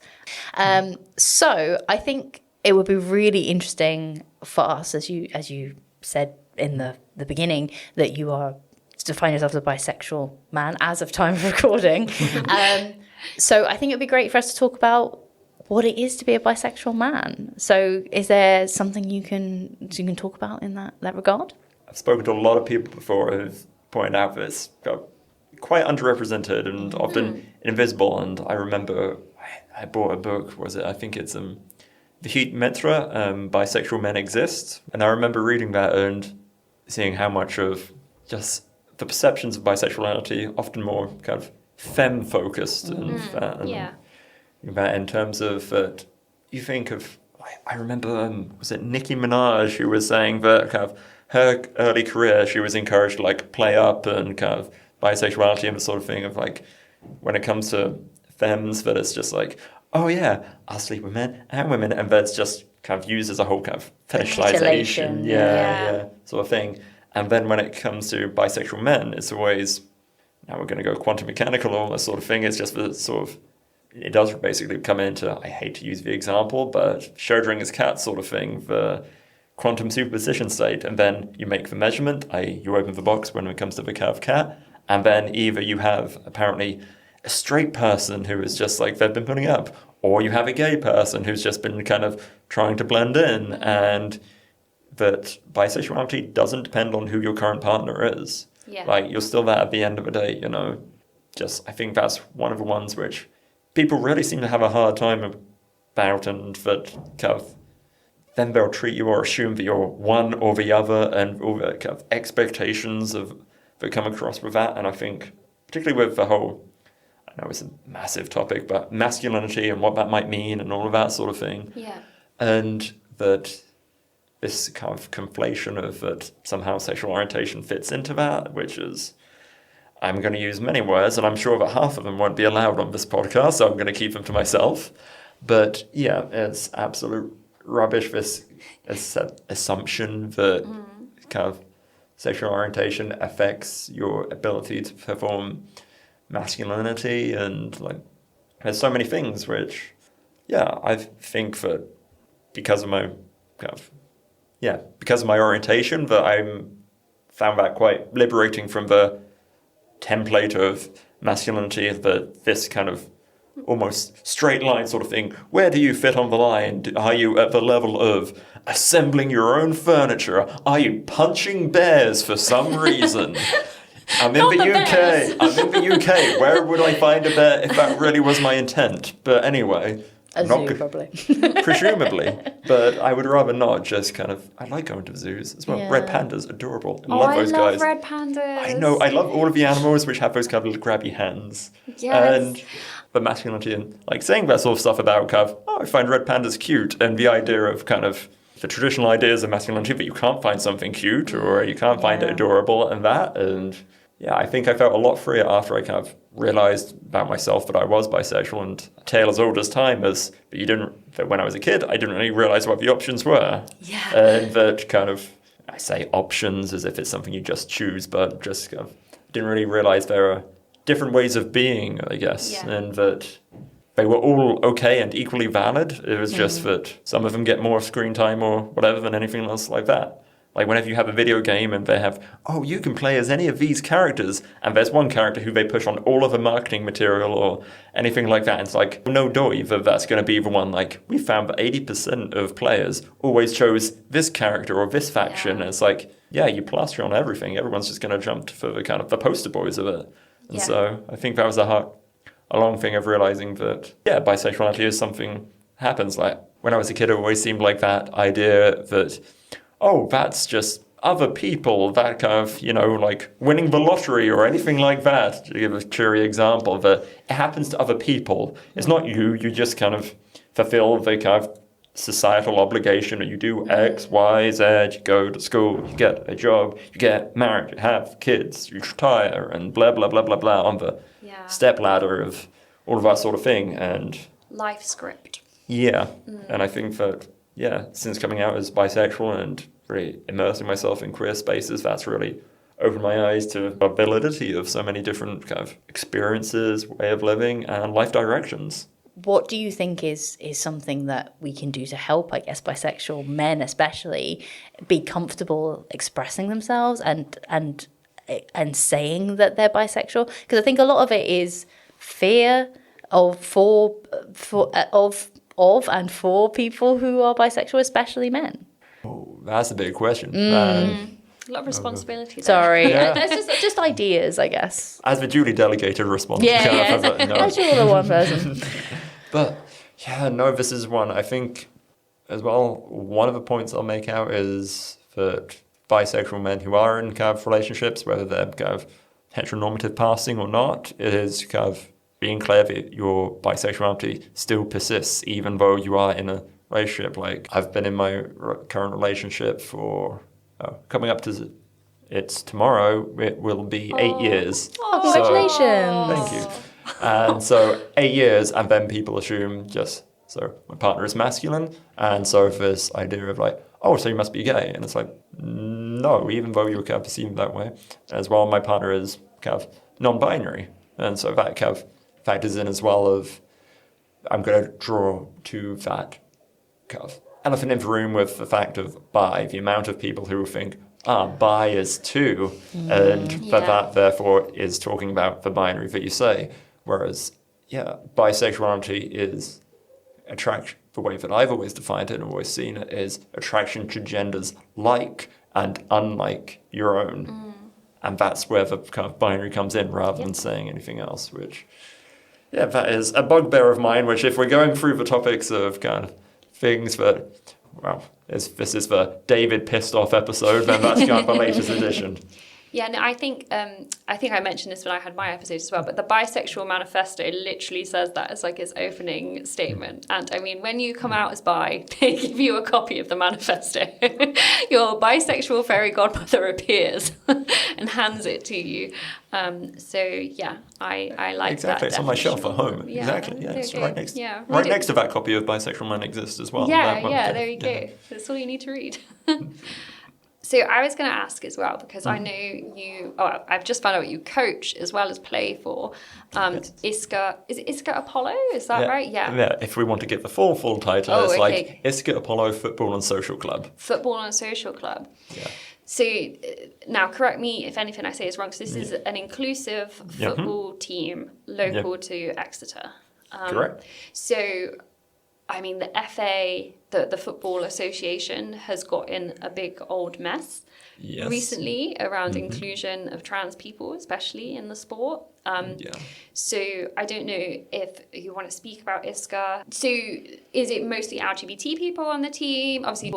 S1: So I think it would be really interesting for us, as you said in the beginning, that you are define yourself as a bisexual man as of time of recording. So I think it'd be great for us to talk about what it is to be a bisexual man. So is there something you can talk about in that regard?
S3: I've spoken to a lot of people before who've pointed out that it's quite underrepresented and often invisible. And I remember I bought a book, I think it's The Heat Mitra, Bisexual Men Exist. And I remember reading that and seeing how much of just the perceptions of bisexuality, often more kind of femme-focused. And that in terms of, you think of, I remember, was it Nicki Minaj who was saying that kind of her early career, she was encouraged to like play up and kind of bisexuality and the sort of thing of like, when it comes to femmes, that it's just like, oh yeah, I'll sleep with men and women, and that's just kind of used as a whole kind of fetishization, sort of thing. And then when it comes to bisexual men, it's always, now we're going to go quantum mechanical, all that sort of thing. It's just the sort of, it does basically come into, I hate to use the example, but Schrödinger's cat sort of thing, the quantum superposition state. And then you make the measurement, you open the box when it comes to the curved cat, and then either you have apparently a straight person who is just like they've been putting up, or you have a gay person who's just been kind of trying to blend in, and that bisexuality doesn't depend on who your current partner is.
S2: Yeah.
S3: Like, you're still there at the end of the day, you know. Just, I think that's one of the ones which people really seem to have a hard time about, and that kind of, then they'll treat you or assume that you're one or the other, and all the kind of expectations that come across with that. And I think, particularly with the whole, I know it's a massive topic, but masculinity and what that might mean and all of that sort of thing.
S2: Yeah.
S3: And that this kind of conflation of that somehow sexual orientation fits into that, which is, I'm going to use many words, and I'm sure that half of them won't be allowed on this podcast, so I'm going to keep them to myself. But yeah, it's absolute rubbish, this assumption that kind of sexual orientation affects your ability to perform masculinity, and like there's so many things which, yeah, I think that because of my orientation, that I found that quite liberating from the template of masculinity, that this kind of almost straight line sort of thing. Where do you fit on the line? Are you at the level of assembling your own furniture? Are you punching bears for some reason? I'm in the UK. Where would I find a bear if that really was my intent? But anyway,
S1: Probably.
S3: Presumably, but I would rather not. Just kind of, I like going to zoos as well.
S1: Yeah.
S3: Red pandas, adorable. Love those
S2: I love
S3: guys.
S2: red pandas.
S3: I know. I love all of the animals which have those kind of little grabby hands.
S2: Yes.
S3: And the masculinity and like saying that sort of stuff about kind of, I find red pandas cute, and the idea of kind of the traditional ideas of masculinity that you can't find something cute or you can't find it adorable and that. And yeah, I think I felt a lot freer after I kind of realized about myself that I was bisexual. And a tale as old as time is that when I was a kid, I didn't really realize what the options were.
S1: Yeah.
S3: And that kind of, I say options as if it's something you just choose, but just kind of didn't really realize there are different ways of being, I guess.
S2: Yeah.
S3: And that they were all okay and equally valid. It was just that some of them get more screen time or whatever than anything else like that. Like whenever you have a video game and they have, you can play as any of these characters, and there's one character who they push on all of the marketing material or anything like that. And it's like, no doy that that's going to be the one. Like, we found that 80% of players always chose this character or this faction.
S2: Yeah.
S3: And it's like, yeah, you plaster on everything. Everyone's just going to jump for the kind of the poster boys of it. And so I think that was a long thing of realizing that, yeah, bisexuality is something happens. Like when I was a kid, it always seemed like that idea that, that's just other people, that kind of, like winning the lottery or anything like that, to give a cheery example, that it happens to other people. It's not you. You just kind of fulfill the kind of societal obligation that you do X, Y, Z, you go to school, you get a job, you get married, you have kids, you retire, and blah, blah, blah, blah, blah, on the step ladder of all of that sort of thing. And
S2: life script.
S3: Yeah. And I think that, since coming out as bisexual and really immersing myself in queer spaces, that's really opened my eyes to the validity of so many different kind of experiences, way of living, and life directions.
S1: What do you think is something that we can do to help, I guess, bisexual men especially be comfortable expressing themselves and saying that they're bisexual? Because I think a lot of it is fear of and for people who are bisexual, especially men.
S3: Oh, that's a big question.
S2: A lot of responsibility there.
S1: Sorry,
S3: Yeah.
S1: it's just ideas, I guess.
S3: As the duly delegated response.
S1: Yeah.
S3: No.
S1: As you're the one person.
S3: But yeah, no, this is one. I think as well, one of the points I'll make out is that bisexual men who are in kind of relationships, whether they're kind of heteronormative passing or not, it is kind of being clear that your bisexuality still persists even though you are in a relationship. Like, I've been in my current relationship for coming up to it's tomorrow, it will be 8 years.
S1: Oh, congratulations.
S3: Thank you. And so 8 years, and then people assume so my partner is masculine, and so this idea of like, oh, so you must be gay, and it's like, no, even though you're kind of perceived that way. As well, my partner is kind of non-binary, and so that kind of factors in as well of, I'm going to draw to that kind of elephant in the room with the fact of bi, the amount of people who think, bi is too, and that therefore is talking about the binary that you say. Whereas, bisexuality is attraction. The way that I've always defined it and always seen it is attraction to genders like and unlike your own. And that's where the kind of binary comes in rather than saying anything else, which, that is a bugbear of mine, which if we're going through the topics of kind of things that, this is the David pissed off episode, then that's kind of the latest edition.
S2: Yeah, no, I think I mentioned this when I had my episode as well, but the Bisexual Manifesto literally says that as like its opening statement. And I mean, when you come out as bi, they give you a copy of the manifesto. Your bisexual fairy godmother appears and hands it to you. I like
S3: exactly.
S2: that.
S3: It's on my shelf at home.
S2: Yeah.
S3: Exactly. Yeah, it's right next.
S2: Yeah,
S3: right next to that copy of Bisexual Man Exists as well.
S2: There you go. That's all you need to read. So I was going to ask as well, because I know I've just found out you coach as well as play for ISCA. Is it ISCA Apollo? Is that right? Yeah.
S3: Yeah, if we want to get the full title, it's like ISCA Apollo Football and Social Club.
S2: Football and Social Club.
S3: Yeah.
S2: So now correct me if anything I say is wrong, because this is an inclusive football team local to Exeter.
S3: Correct.
S2: So, I mean, the FA, the Football Association, has got in a big old mess recently around inclusion of trans people, especially in the sport. So I don't know if you want to speak about ISCA. So is it mostly LGBT people on the team? Obviously,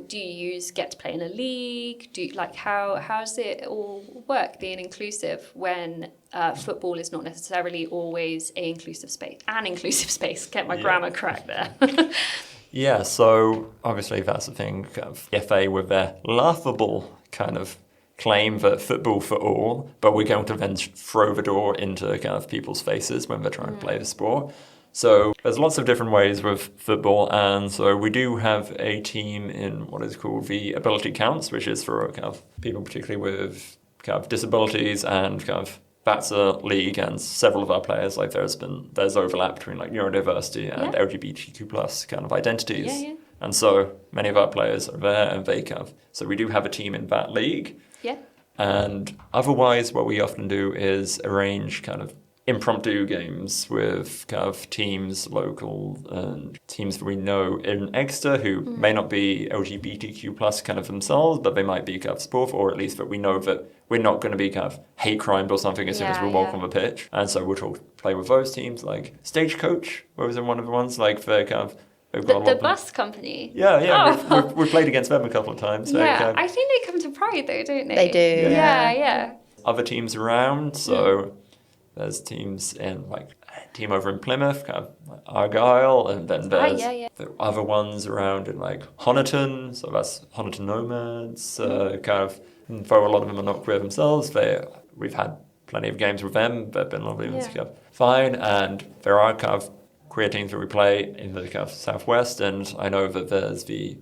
S2: do you get to play in a league? How does it all work being inclusive when football is not necessarily always an inclusive space? Get my grammar correct there.
S3: Yeah, so obviously that's the thing, kind of FA with their laughable kind of claim that football for all, but we're going to then throw the door into kind of people's faces when they're trying to play the sport. So there's lots of different ways with football, and so we do have a team in what is called the Ability Counts, which is for kind of people particularly with kind of disabilities, and kind of that's a league, and several of our players, like there's overlap between like neurodiversity and LGBTQ plus kind of identities. And so many of our players are there, and so we do have a team in that league.
S2: Yeah.
S3: And otherwise, what we often do is arrange kind of impromptu games with kind of teams local and teams that we know in Exeter who may not be LGBTQ plus kind of themselves, but they might be kind of sport, or at least that we know that we're not going to be kind of hate crimed or something as soon as we walk on the pitch. And so we'll play with those teams, like Stagecoach, what was in one of the ones, like they're kind of
S2: the bus company?
S3: Yeah. Oh. We've played against them a couple of times.
S2: Yeah, I think they come to Pride though, don't they?
S1: They do.
S2: Yeah.
S3: Other teams around, so there's teams in like a team over in Plymouth, kind of like Argyle, and then there's the other ones around in like Honiton, so that's Honiton Nomads, kind of, though a lot of them are not queer themselves, we've had plenty of games with them, they've been lovely and kind of fine, and there are kind of queer teams that we play in the kind of southwest, and I know that there's the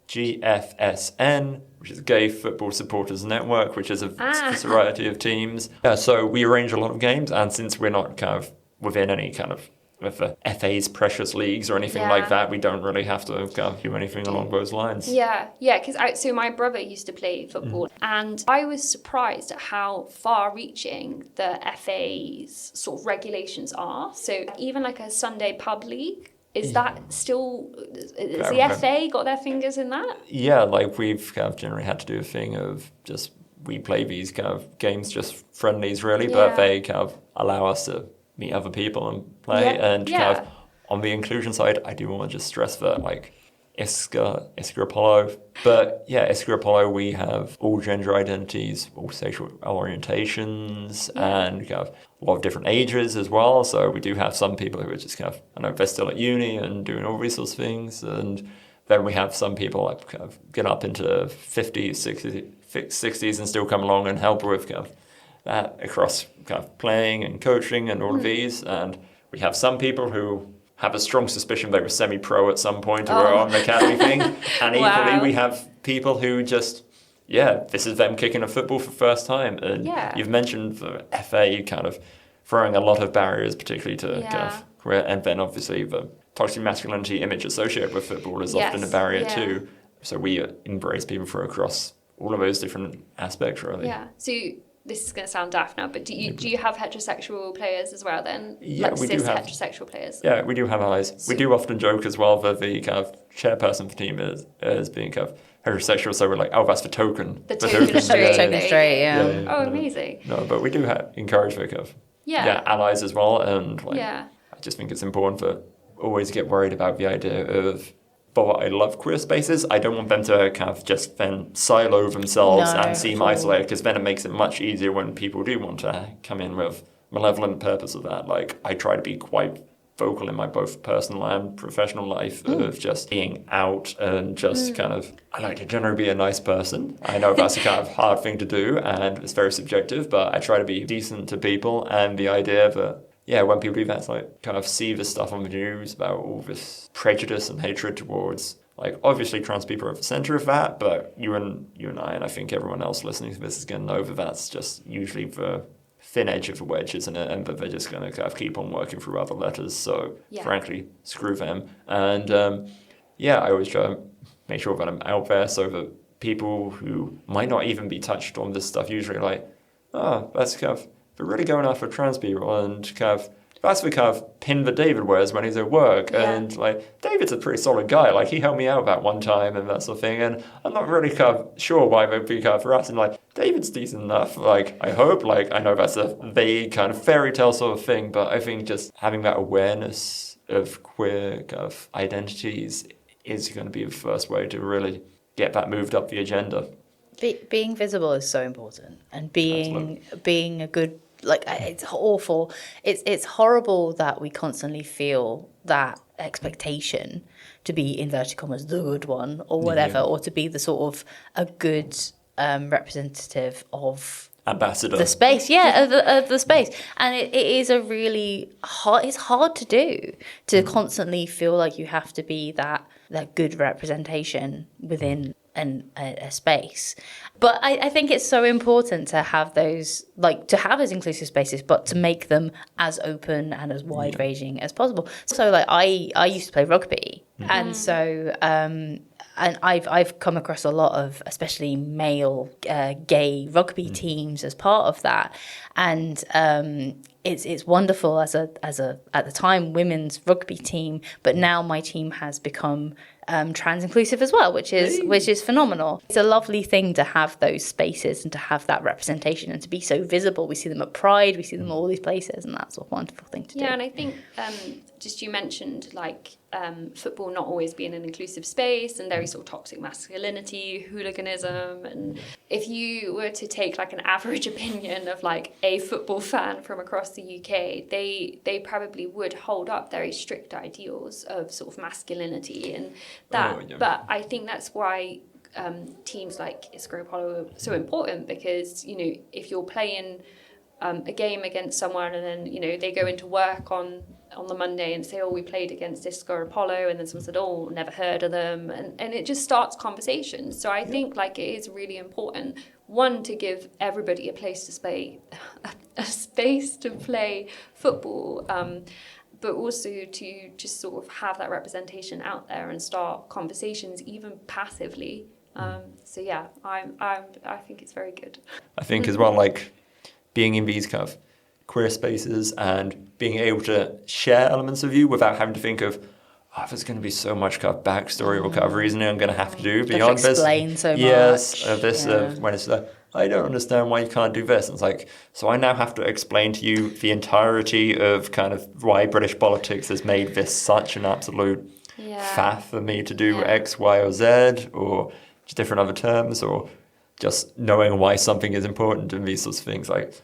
S3: GFSN, which is Gay Football Supporters Network, which is a variety of teams. Yeah, so we arrange a lot of games, and since we're not kind of within any kind of with the FA's precious leagues or anything like that, we don't really have to do anything along those lines.
S2: Yeah, because so my brother used to play football, and I was surprised at how far-reaching the FA's sort of regulations are. So even like a Sunday pub league, is that still, is the FA got their fingers in that?
S3: Yeah, like we've kind of generally had to do a thing of just, we play these kind of games, just friendlies really, but they kind of allow us to meet other people and play. And kind of on the inclusion side, I do want to just stress that like Isker Apollo. But yeah, Isker Apollo, we have all gender identities, all sexual orientations, and kind of a lot of different ages as well. So we do have some people who are just kind of, I know they're still at uni and doing all these sorts of things. And then we have some people like kind of get up into 50s, 60s and still come along and help with kind of that across kind of playing and coaching and all of these. And we have some people who have a strong suspicion they were semi-pro at some point or on the academy thing. And equally, we have people who just, this is them kicking a football for the first time. And you've mentioned the FA kind of throwing a lot of barriers, particularly to kind of career. And then obviously the toxic masculinity image associated with football is often a barrier too. So we embrace people from across all of those different aspects, really.
S2: Yeah. So this is going to sound daft now, but do you have heterosexual players as well then?
S3: Yeah,
S2: like
S3: we do have
S2: heterosexual players.
S3: Yeah, we do have allies. So we do often joke as well that the kind of chairperson for the team is being kind of heterosexual, so we're like, that's the token.
S2: The token straight,
S1: yeah.
S2: Oh, amazing.
S3: No, but we do encourage the kind of allies as well, and like I just think it's important to always get worried about the idea of, but I love queer spaces. I don't want them to kind of just then silo themselves and seem isolated, because then it makes it much easier when people do want to come in with malevolent purpose of that. Like, I try to be quite vocal in my both personal and professional life of just being out and just kind of, I like to generally be a nice person. I know that's a kind of hard thing to do and it's very subjective, but I try to be decent to people. And the idea that when people do that, it's like kind of see this stuff on the news about all this prejudice and hatred towards, like, obviously trans people are at the center of that, but you and I, and I think everyone else listening to this is going to know that that's just usually the thin edge of the wedge, isn't it? And that they're just going to kind of keep on working through other letters. So frankly, screw them. And I always try to make sure that I'm out there so that people who might not even be touched on this stuff usually are like, that's kind of, they're really going after trans people, and kind of that's the kind of pin that David wears when he's at work. And like, David's a pretty solid guy. Like, he helped me out that one time and that sort of thing. And I'm not really kind of sure why they'd be kind of for us. And like, David's decent enough. Like, I hope. Like, I know that's a vague kind of fairy tale sort of thing, but I think just having that awareness of queer kind of identities is going to be the first way to really get that moved up the agenda.
S1: Being visible is so important, and being a good, like, it's awful. It's horrible that we constantly feel that expectation to be, inverted commas, the good one or whatever, or to be the sort of a good representative of
S3: ambassador
S1: the space, of the space. And it is a really hard, it's hard to do, to constantly feel like you have to be that good representation within a space. But I think it's so important to have those, like, to have those inclusive spaces, but to make them as open and as wide ranging as possible. So like, I used to play rugby, and so and I've come across a lot of especially male gay rugby teams as part of that, and it's wonderful as a at the time women's rugby team, but now my team has become trans inclusive as well, which is phenomenal. It's a lovely thing to have those spaces and to have that representation and to be so visible. We see them at Pride, we see them at all these places, and that's a wonderful thing to do.
S2: Yeah, and I think just you mentioned like football not always being an inclusive space, and very sort of toxic masculinity, hooliganism, and if you were to take like an average opinion of like a football fan from across the UK, they probably would hold up very strict ideals of sort of masculinity and that. But I think that's why teams like Isker Apollo are so important, because, you know, if you're playing a game against someone, and then, you know, they go into work on the Monday and say, oh, we played against Disco or Apollo, and then someone said, oh, never heard of them, and it just starts conversations. So I think like it is really important, one, to give everybody a place to play, a space to play football, but also to just sort of have that representation out there and start conversations even passively. So yeah, I think it's very good.
S3: I think as well, like being in these kind of queer spaces and being able to share elements of you without having to think of, oh, there's going to be so much kind of backstory or kind of reasoning I'm going to have to do beyond this.
S1: Explain so much.
S3: Yes, when it's I don't understand why you can't do this. And it's like, so I now have to explain to you the entirety of kind of why British politics has made this such an absolute faff for me to do X, Y, or Z, or just different other terms, or just knowing why something is important and these sorts of things. Like,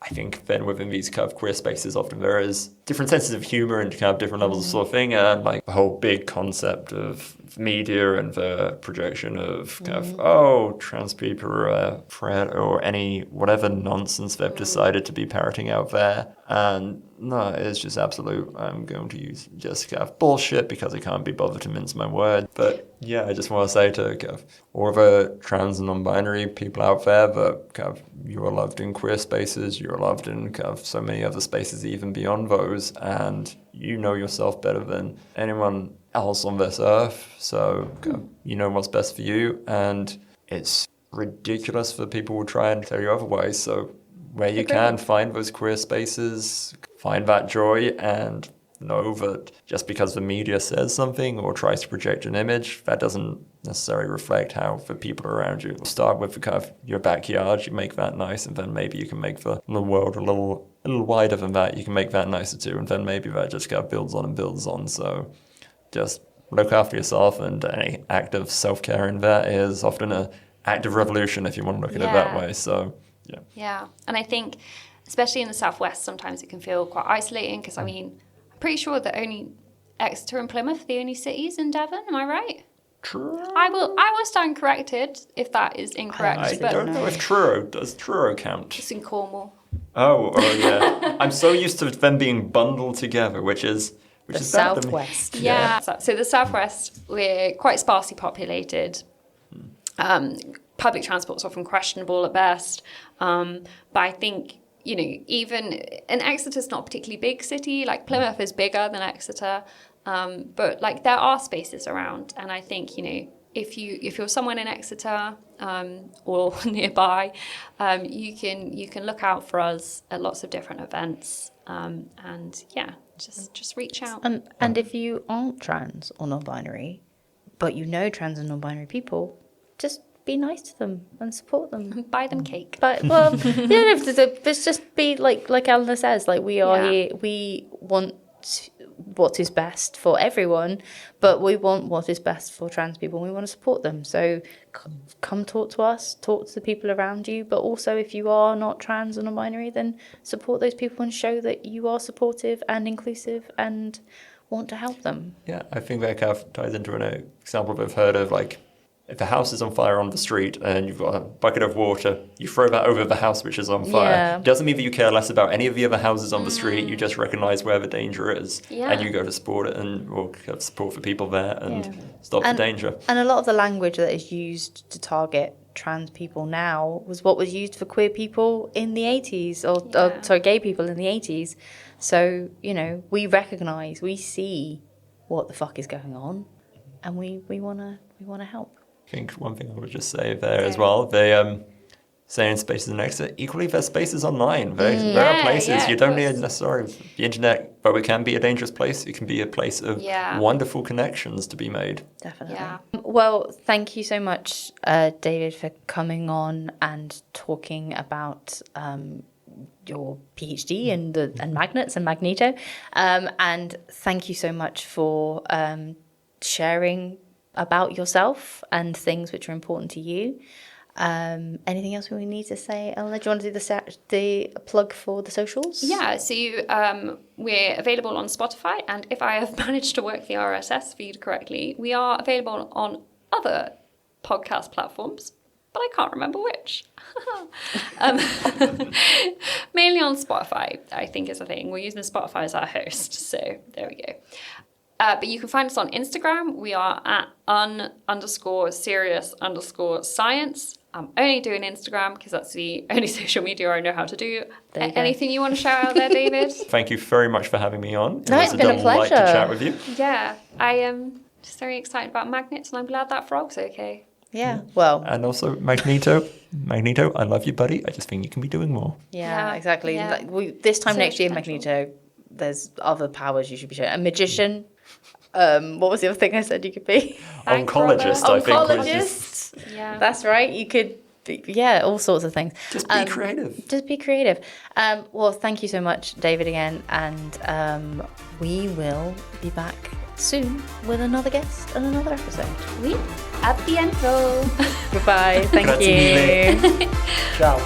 S3: I think then within these kind of queer spaces, often there is different senses of humor and kind of different levels of sort of thing. And like the whole big concept of media and the projection of kind of, oh, trans people are a threat or any whatever nonsense they've decided to be parroting out there. And no, it's just absolute. I'm going to use just kind of bullshit because I can't be bothered to mince my word. But yeah, I just want to say to kind of all of the trans and non-binary people out there that kind of you are loved in queer spaces, you're loved in kind of so many other spaces even beyond those, and you know yourself better than anyone else on this earth. So kind of, you know what's best for you, and it's ridiculous for people who try and tell you otherwise. So where you can find those queer spaces, find that joy, and know that just because the media says something or tries to project an image, that doesn't necessarily reflect how the people around you. Start with the kind of your backyard, you make that nice, and then maybe you can make the world a little wider than that. You can make that nicer too, and then maybe that just kind of builds on and builds on. So just look after yourself, and any act of self-care in that is often an act of revolution if you want to look at it that way. So
S2: yeah, and I think especially in the southwest sometimes it can feel quite isolating, because I mean I'm pretty sure that only Exeter and Plymouth are the only cities in Devon, am I right?
S3: True.
S2: I will stand corrected if that is incorrect.
S3: I don't know if Truro does Truro count.
S2: It's in Cornwall.
S3: Oh yeah. I'm so used to them being bundled together, which is
S1: the southwest.
S2: Yeah. So the southwest, we're quite sparsely populated. Public transport's often questionable at best. But I think, you know, even, and Exeter's not a particularly big city, like Plymouth is bigger than Exeter. But like there are spaces around, and I think, you know, if you're someone in Exeter or nearby, you can look out for us at lots of different events, and yeah, just reach out.
S1: And if you aren't trans or non-binary, but you know trans and non-binary people, just be nice to them and support them.
S2: Buy them cake.
S1: But well, yeah, let's just be like Eleanor says. Like we are here, we want what is best for everyone, but we want what is best for trans people, and we want to support them. So come talk to us, talk to the people around you, but also if you are not trans or non-binary, then support those people and show that you are supportive and inclusive and want to help them.
S3: Yeah, I think that kind of ties into an example we've heard of, like, if the house is on fire on the street and you've got a bucket of water, you throw that over the house which is on fire.
S1: Yeah.
S3: Doesn't mean that you care less about any of the other houses on the street. You just recognise where the danger is, and you go to support it or support the people there and stop the danger.
S1: And a lot of the language that is used to target trans people now was what was used for queer people in the 80s, or gay people in the 80s. So, you know, we recognise, we see what the fuck is going on, and we wanna help.
S3: I think one thing I would just say there as well, they say in spaces in Exeter, equally there's spaces online. There are places, you don't need necessarily the internet, but it can be a dangerous place. It can be a place of wonderful connections to be made.
S1: Definitely.
S2: Yeah.
S1: Well, thank you so much, David, for coming on and talking about your PhD and magnets and Magneto. And thank you so much for sharing about yourself and things which are important to you. Anything else we need to say, Eleanor? Do you want to do the plug for the socials?
S2: Yeah, so we're available on Spotify, and if I have managed to work the RSS feed correctly, we are available on other podcast platforms. but I can't remember which. Mainly on Spotify, I think is a thing. We're using Spotify as our host, so there we go. But you can find us on Instagram. We are at _serious_science. I'm only doing Instagram because that's the only social media I know how to do. Anything you want to shout out there, David?
S3: Thank you very much for having me on.
S1: No, it's been a
S3: delight to
S1: pleasure.
S3: chat with you.
S2: Yeah, I am just very excited about magnets, and I'm glad that frog's okay.
S1: Yeah, well,
S3: And also Magneto, I love you, buddy. I just think you can be doing more.
S1: yeah,
S2: Yeah,
S1: exactly.
S2: yeah.
S1: Like this time
S2: So
S1: next
S2: much
S1: year,
S2: potential.
S1: Magneto, there's other powers you should be showing. A magician. What was the other thing I said you could be?
S2: Bank
S3: Oncologist,
S2: robber.
S3: I think. Was just,
S1: Oncologist.
S2: Yeah.
S1: That's right. You could be, all sorts of things.
S3: just be creative.
S1: Just be creative. Well, thank you so much, David, again. And we will be back soon with another guest and another episode.
S2: Oui, à bientôt.
S1: Goodbye. Thank
S3: Grazie
S1: you.
S3: mille. Ciao.